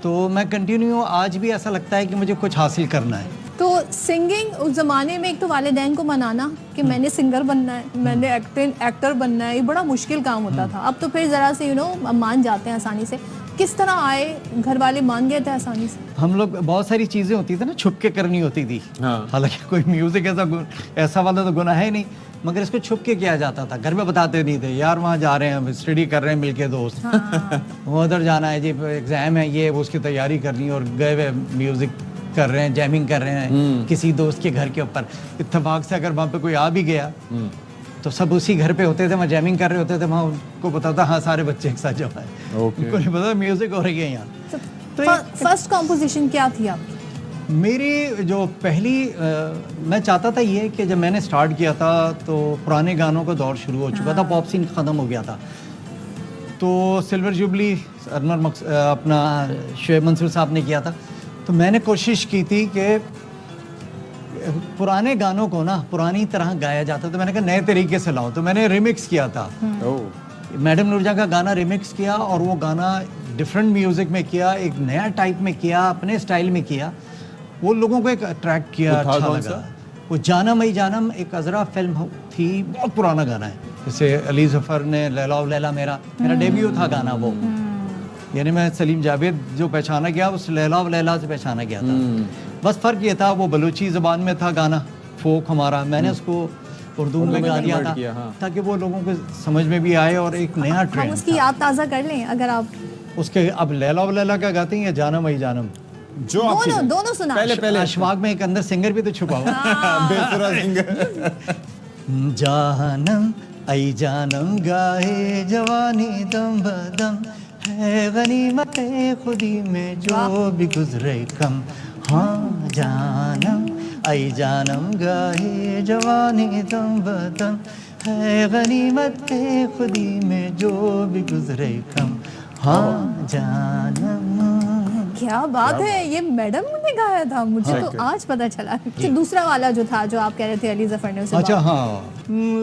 M: तो मैं कंटिन्यू, आज भी ऐसा लगता है कि मुझे कुछ हासिल करना है।
A: तो सिंगिंग उस ज़माने में एक तो वालिदैन को मनाना कि मैंने सिंगर बनना है, मैंने एक्टर बनना है, ये बड़ा मुश्किल काम होता था। अब तो फिर ज़रा से मान जाते हैं आसानी से। किस तरह आए, घर वाले मान गए थे आसानी से?
M: हम लोग, बहुत सारी चीज़ें होती थी ना, छुप के करनी होती थी। हालांकि कोई म्यूज़िक ऐसा वाला तो गुनाह है नहीं, मगर इसको छुप के किया जाता था। घर में बताते नहीं थे, यार वहाँ जा रहे हैं, स्टडी कर रहे हैं मिलके दोस्त, वो उधर जाना है जी, एग्ज़ाम है, ये उसकी तैयारी करनी, और गए हुए म्यूज़िक कर रहे हैं, जैमिंग कर रहे हैं किसी दोस्त के घर के ऊपर। इत्तेफाक से अगर वहाँ पे कोई आ भी गया तो सब उसी घर पे होते थे, वहाँ जैमिंग कर रहे होते थे, वहाँ उनको पता था हाँ सारे बच्चे एक साथ जमा है, उनको नहीं पता म्यूज़िक हो रही है यहाँ।
A: फर्स्ट कॉम्पोजिशन क्या थी आपकी?
M: मेरी जो पहली मैं चाहता था ये कि जब मैंने स्टार्ट किया था तो पुराने गानों का दौर शुरू हो चुका था, पॉप सीन ख़त्म हो गया था। तो सिल्वर जुबली अपना शुएब मंसूर साहब ने किया था, तो मैंने कोशिश की थी कि पुराने गानों को ना पुरानी तरह गाया जाता, तो मैंने कहा नए तरीके से लाओ, तो मैंने रिमिक्स किया था। मैडम नूरजहां का गाना रिमिक्स किया और वो गाना डिफरेंट म्यूज़िक में किया, एक नया टाइप में किया, अपने स्टाइल में किया, वो लोगों को एक अट्रैक्ट किया, अच्छा लगा। वो जानम आई जानम एक अजरा फिल्म थी, बहुत पुराना गाना है, जैसे अली ज़फ़र ने लैला ओ लैला मेरा डेब्यू था गाना वो, यानी मैं सलीम जावेद जो पहचाना गया उस लैला ओ लैला से पहचाना गया था। बस फ़र्क ये था वो बलूची ज़बान में था गाना, फोक हमारा, मैंने उसको उर्दू में गा दिया था ताकि वो लोगों को समझ में भी आए और एक नया ट्रेंड।
A: हम उसकी याद ताज़ा कर लें अगर आप
M: उसके। अब लैला ओ लैला का गाते हैं या जानम आई जानम,
B: जो
A: दोनों सुना।
M: पहले अशफाक में एक अंदर सिंगर भी तो छुपा हुआ
B: बेसुरा सिंगर।
M: जानम आई जानम गाए जवानी दम बदम है गनीमत खुदी में जो भी गुजरे कम। हाँ जानम आई जानम गाए जवानी दम बदम है गनीमत खुदी में जो भी गुजरे कम। हाँ जानम।
A: क्या बात है, ये मैडम ने गाया था, मुझे तो आज पता चला कि दूसरा वाला जो था जो आप कह रहे थे अली ज़फ़र ने उसे।
M: अच्छा हाँ,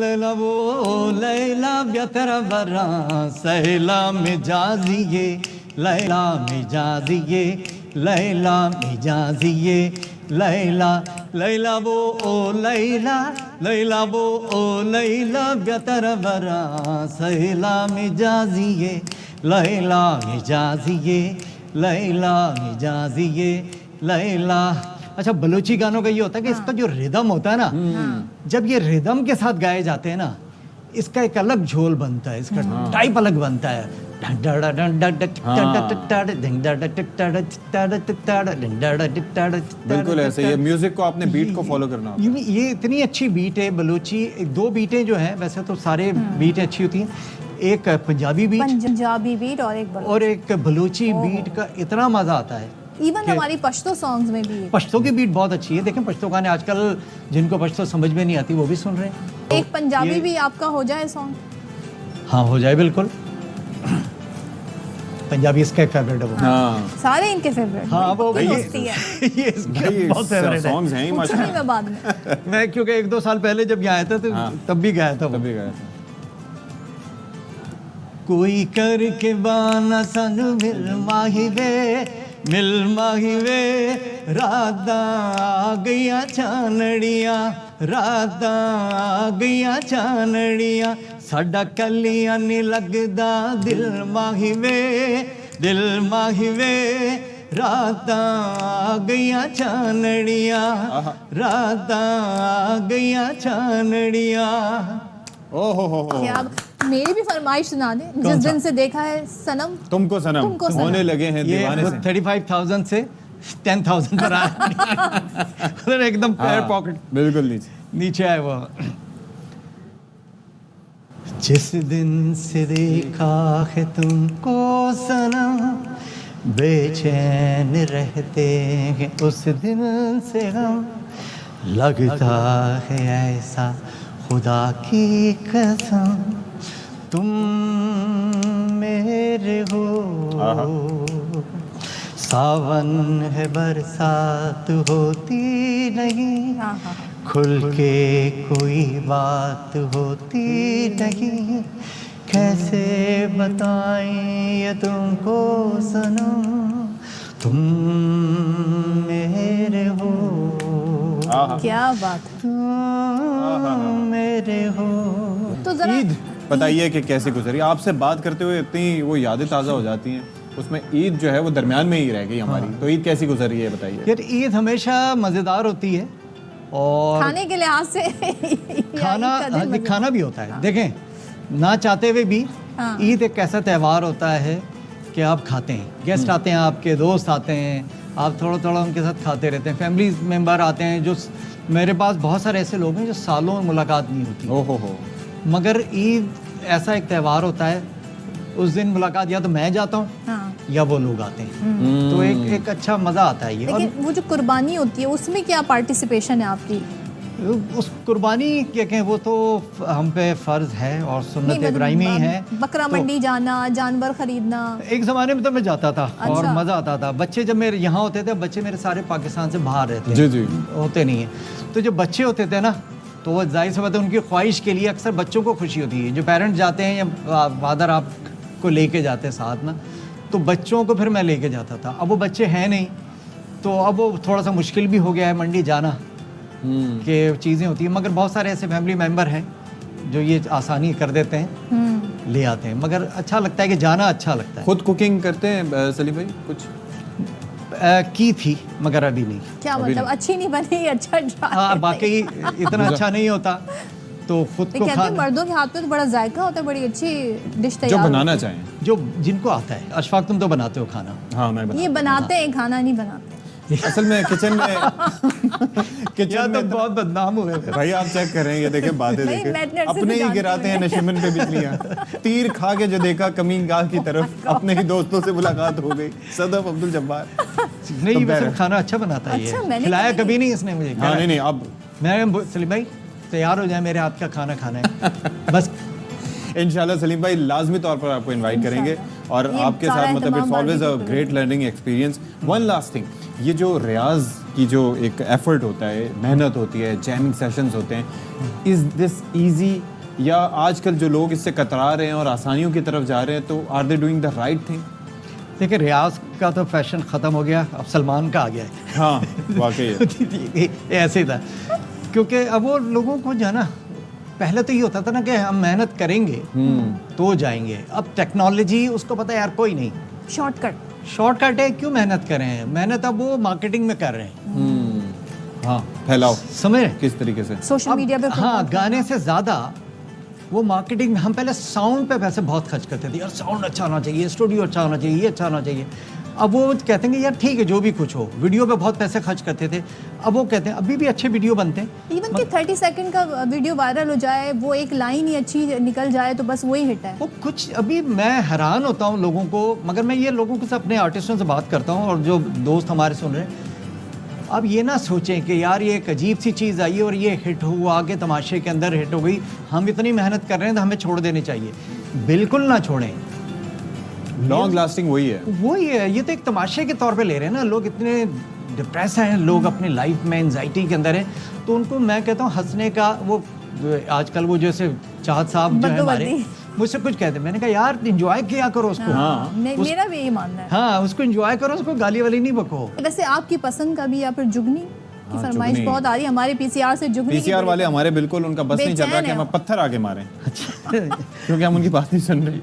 M: लैला वो लैला तेरा बरा सहला मिजाजिए लैला मिजाजिए लैला मिजाजिए लैला लैला वो ओ लैला लैला वो ओ लैला तेरा बरा सहला मिजाजिए लैला मिजाजिए लैला मिजाजिए लैला। अच्छा बलूची गानों का ये होता है कि इसका जो रिदम होता है ना, जब ये रिदम के साथ गाए जाते हैं ना, इसका एक अलग झोल बनता है, इसका टाइप अलग बनता है।
B: बिल्कुल ऐसे, ये म्यूजिक को आपने बीट को फॉलो करना होता है।
M: ये इतनी अच्छी बीट है बलूची, दो बीटें जो हैं, वैसे तो सारे बीटें अच्छी होती हैं, एक पंजाबी बीट और एक बलूची बीट का इतना मजा आता है।
A: इवन हमारी पश्तो सॉन्ग्स में भी
M: पश्तो की बीट बहुत अच्छी है। देखें पश्तो गाने आजकल जिनको पश्तो समझ में नहीं आती वो भी सुन रहे हैं।
A: एक पंजाबी भी आपका हो जाए सॉन्ग?
M: हाँ हो जाए बिल्कुल। पंजाबी इसका एक फेवरेट है वो।
B: हाँ।
A: सारे इनके फेवरेट।
M: हाँ वो
A: ये
M: इसके बहुत फेवरेट
B: सॉन्ग्स हैं माशाल्लाह।
A: मैं बाद में
M: मैं क्योंकि 1-2 साल पहले जब यहाँ आया था तो तब भी गाया था। कोई करके बाना सानू मिल माही वे राधा आ गईया छानड़िया राधा आ गईया छानड़िया साडा कलियां नहीं लगदा दिल माही वे राधा आ गईया छानड़िया राधा आ गईया छानड़िया।
B: ओहो हो
A: क्या मेरी भी फरमाइश सुना दे। जिस दिन से देखा है सनम
B: तुमको सनम होने लगे हैं दीवाने से।
M: 35,000 से 10,000 पर आया एकदम पैर पॉकेट
B: बिल्कुल
M: नीचे आए वो। जिस दिन से देखा है तुमको सनम बेचैन रहते हैं उस दिन से हम लगता है ऐसा खुदा की कसम तुम मेरे हो सावन है बरसात होती नहीं खुल के कोई बात होती नहीं कैसे बताएं ये तुमको सनम तुम मेरे हो।
A: क्या बात
M: मेरे हो।
A: तो जरा
B: ईद बताइए कि कैसे गुजरी। आपसे बात करते हुए इतनी वो यादें ताज़ा हो जाती हैं, उसमें ईद जो है वो दरमियान में ही रह गई हमारी। तो ईद कैसी गुजरी है बताइए।
M: यार ईद हमेशा मज़ेदार होती है और
A: खाने के लिहाज से
M: खाना भी होता है। देखें ना चाहते हुए भी ईद एक ऐसा त्यौहार होता है कि आप खाते हैं, गेस्ट आते हैं, आपके दोस्त आते हैं, आप थोड़ा थोड़ा उनके साथ खाते रहते हैं, फैमिली मेम्बर आते हैं। जो मेरे पास बहुत सारे ऐसे लोग हैं जो सालों में मुलाकात नहीं होती।
B: ओहो हो।
M: मगर ईद ऐसा एक त्यौहार होता है, उस दिन मुलाकात या तो मैं जाता हूँ या वो लोग आते हैं। तो एक अच्छा मज़ा आता है ये।
A: लेकिन वो जो कुर्बानी होती है उसमें क्या पार्टिसिपेशन है आपकी?
M: उस कुर्बानी क्या कहें, वो तो हम पे फ़र्ज़ है और सुन्नत इब्राहिमी है।
A: बकरा मंडी जाना, जानवर खरीदना।
M: एक ज़माने में तो मैं जाता था और
A: अच्छा।
M: मज़ा आता था। बच्चे जब मेरे यहाँ होते थे, बच्चे मेरे सारे पाकिस्तान से बाहर रहते
B: जी जी
M: होते नहीं हैं, तो जब बच्चे होते थे ना तो वो जाहिर सी बात है उनकी ख्वाहिश के लिए अक्सर बच्चों को खुशी होती है। जो पेरेंट्स जाते हैं या फादर आपको लेके जाते हैं साथ ना, तो बच्चों को फिर मैं लेके जाता था। अब वो बच्चे हैं नहीं, तो अब वो थोड़ा सा मुश्किल भी हो गया है मंडी जाना कि चीज़ें होती हैं। मगर बहुत सारे ऐसे फैमिली मेम्बर हैं जो ये आसानी कर देते हैं, ले आते हैं। मगर अच्छा लगता है कि जाना अच्छा लगता है।
B: खुद कुकिंग करते हैं सलीम भाई? कुछ
M: की थी मगर अभी नहीं।
A: क्या मतलब अच्छी नहीं बनी? अच्छा
M: हाँ, बाकी इतना अच्छा नहीं होता तो खुद को
A: कहते हैं मर्दों के हाथ में तो बड़ा जायका होता है, बड़ी अच्छी डिश तैयार
B: जो बनाना चाहें,
M: जो जिनको आता है। अशफाक तुम तो बनाते हो खाना?
B: हाँ मैं
A: ये बनाते हैं, खाना नहीं बनाते।
B: असल में किचन में
M: तो बहुत बदनाम हुए
B: भाई। आप चेक करें, ये देखें बातें देखें, अपने ही गिराते हैं नशेमन पे बिजलियां। तीर खा के जो देखा कमीनगाह की तरफ, अपने ही दोस्तों से मुलाकात हो गई। सदफ अब्दुल जब्बार
M: नहीं, वैसे खाना अच्छा बनाता है। ये खिलाया कभी नहीं इसने मुझे।
B: हाँ नहीं, अब
M: मैं सलीम भाई तैयार हो जाए, मेरे हाथ का खाना खाना है बस।
B: इंशाल्लाह सलीम भाई लाजमी तौर पर आपको इनवाइट करेंगे और आपके साथ मतलब it's always a great learning experience. One last thing, ये जो रियाज की जो एक एफर्ट होता है, मेहनत होती है, जैमिंग सेशंस होते हैं, इज दिस इजी या आजकल जो लोग इससे कतरा रहे हैं और आसानियों की तरफ जा रहे हैं, तो are they doing the right thing?
M: देखिए, रियाज का तो फैशन ख़त्म हो गया, अब सलमान का आ गया है।
B: हाँ वाकई
M: ऐसे ही था, क्योंकि अब वो लोगों को जो है ना, पहले तो ये होता था ना कि हम मेहनत करेंगे तो जाएंगे। अब टेक्नोलॉजी, उसको पता है यार कोई नहीं, शॉर्टकट है, क्यों मेहनत करें? मेहनत अब वो मार्केटिंग में कर रहे हैं।
B: हाँ, फैलाओ,
M: समझ
B: किस तरीके से
A: सोशल मीडिया पे।
M: हाँ, गाने से ज़्यादा वो मार्केटिंग में। हम पहले साउंड पे पैसे बहुत खर्च करते थे, यार साउंड अच्छा होना चाहिए, स्टूडियो अच्छा होना चाहिए, ये अच्छा होना चाहिए। अब वो कहते हैं यार ठीक है जो भी कुछ हो। वीडियो पे बहुत पैसे खर्च करते थे, अब वो कहते हैं अभी भी अच्छे वीडियो बनते हैं।
A: इवन कि 30 सेकंड का वीडियो वायरल हो जाए, वो एक लाइन ही अच्छी निकल जाए तो बस वही हिट है।
M: वो कुछ अभी मैं हैरान होता हूँ लोगों को, मगर मैं ये लोगों के से अपने आर्टिस्टों से बात करता हूँ और जो दोस्त हमारे सुन रहे हैं, अब ये ना सोचें कि यार ये एक अजीब सी चीज़ आई और ये हिट हुआ, आगे तमाशे के अंदर हिट हो गई, हम इतनी मेहनत कर रहे हैं तो हमें छोड़ देनी चाहिए। बिल्कुल ना छोड़ें,
B: लॉन्ग लास्टिंग वही है।
M: ये तो एक तमाशे के तौर पे ले रहे हैं ना लोग। इतने डिप्रेस हैं लोग, अपनी लाइफ में एंजाइटी के अंदर हैं, तो उनको मैं कहता हूँ हंसने का। वो आजकल वो जैसे चाहत साहब जो है हमारे, मुझसे कुछ कहते हैं, मैंने कहा यार एंजॉय किया करो उसको।
A: हाँ, मेरा भी यही मानना है।
M: हाँ, उसको एंजॉय करो, उसको गाली वाली नहीं बको।
A: वैसे आपकी पसंद का भी या फिर जुगनी की फरमाइश बहुत आ रही है हमारे पीसीआर से। जुगनी
B: पीसीआर वाले हमारे बिल्कुल उनका बस नहीं चल रहा कि हम पत्थर आगे मारें क्योंकि हम उनकी बात नहीं सुन रही।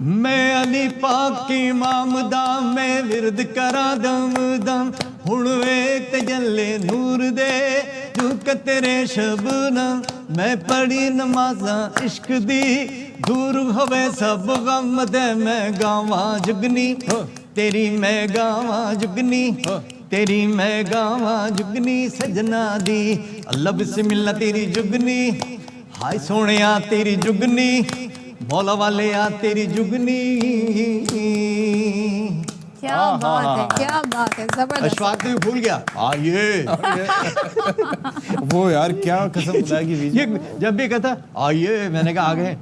M: मैं अली पाक की मामदा में विरद करा दम दम, हुण वेख तजल्ले नूर दे झुक तेरे शबनम। मैं पढ़ी नमाजा इश्क दी, दूर होवे सब गम दे। मैं गावा जुगनी तेरी, मैं गावा जुगनी तेरी, मैं गावा जुगनी सजना दी। अल्लाह बिस्मिल्लाह तेरी जुगनी, हाय सोनिया तेरी जुगनी, मौला वाले आ तेरी जुगनी।
A: क्या बात है, क्या बात है, जबरदस्त।
M: अशफाक तो भूल गया आइए
B: वो यार क्या कसम खुदा की
M: ये जब भी कहता आइए, मैंने कहा आ गए।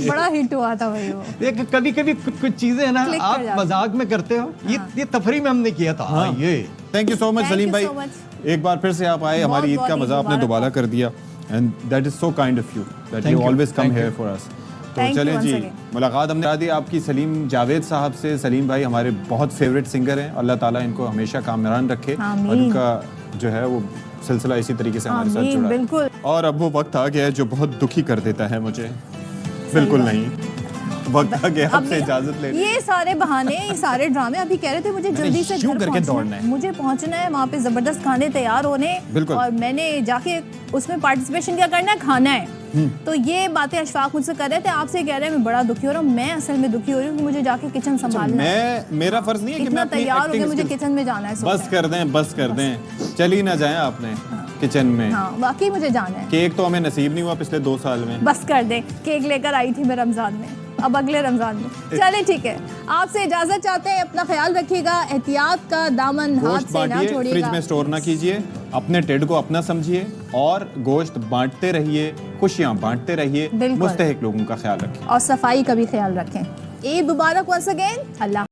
A: बड़ा हिट हुआ था भाई वो।
M: देख कभी कभी कुछ चीजें ना आप मजाक में करते हो, ये तफरी में हमने किया था। आइए,
B: thank you so much Salim भाई, एक बार फिर से आप आए, हमारी ईद का मजा आपने दोबारा कर दिया, and that is so kind of you that you always come here for us. तो चलें जी, मुलाकात हमने करा दी आपकी सलीम जावेद साहब से। सलीम भाई हमारे बहुत फेवरेट सिंगर हैं, अल्लाह ताला इनको हमेशा कामयान रखे और इनका जो है वो सिलसिला इसी तरीके से हमारे साथ जुड़ा है। और अब वो वक्त आ गया है जो बहुत दुखी कर देता है मुझे। बिल्कुल नहीं, वक्त आ गया आपसे इजाजत लेने।
A: ये सारे बहाने, ये सारे ड्रामे। अभी कह रहे थे मुझे जल्दी से घर
B: करके दौड़ना है,
A: मुझे पहुंचना है वहाँ पे, जबरदस्त खाने तैयार होने, और मैंने जाके उसमें पार्टिसिपेशन क्या करना है, खाना है। तो ये बातें अशफाक मुझसे कर रहे थे, आपसे कह रहे हैं मैं बड़ा दुखी हो रहा हूँ। मैं असल में दुखी हो रही हूँ कि मुझे जाके किचन संभालना है।
B: मेरा फर्ज नहीं है कि मैं
A: तैयार हो गया, मुझे किचन में जाना है।
B: बस कर दें, चली ना जाए आपने किचन में।
A: हाँ, वाकई मुझे जाना है।
B: केक तो हमें नसीब नहीं हुआ पिछले 2 साल में।
A: बस कर दे, केक लेकर आई थी मैं रमजान में, अब अगले रमजान में। चले ठीक है, आपसे इजाजत चाहते हैं, अपना ख्याल रखिएगा, एहतियात का दामन हाथ
B: गोश्त
A: से ना
B: बांटिए,
A: छोड़िएगा।
B: फ्रिज में स्टोर ना कीजिए, अपने टिड को अपना समझिए और गोश्त बांटते रहिए, खुशियां बांटते रहिए,
A: बिल्कुल।
B: मुस्तहिक लोगों का ख्याल रखिए
A: और सफाई का भी ख्याल रखें। ईद मुबारक वंस अगेन। अल्लाह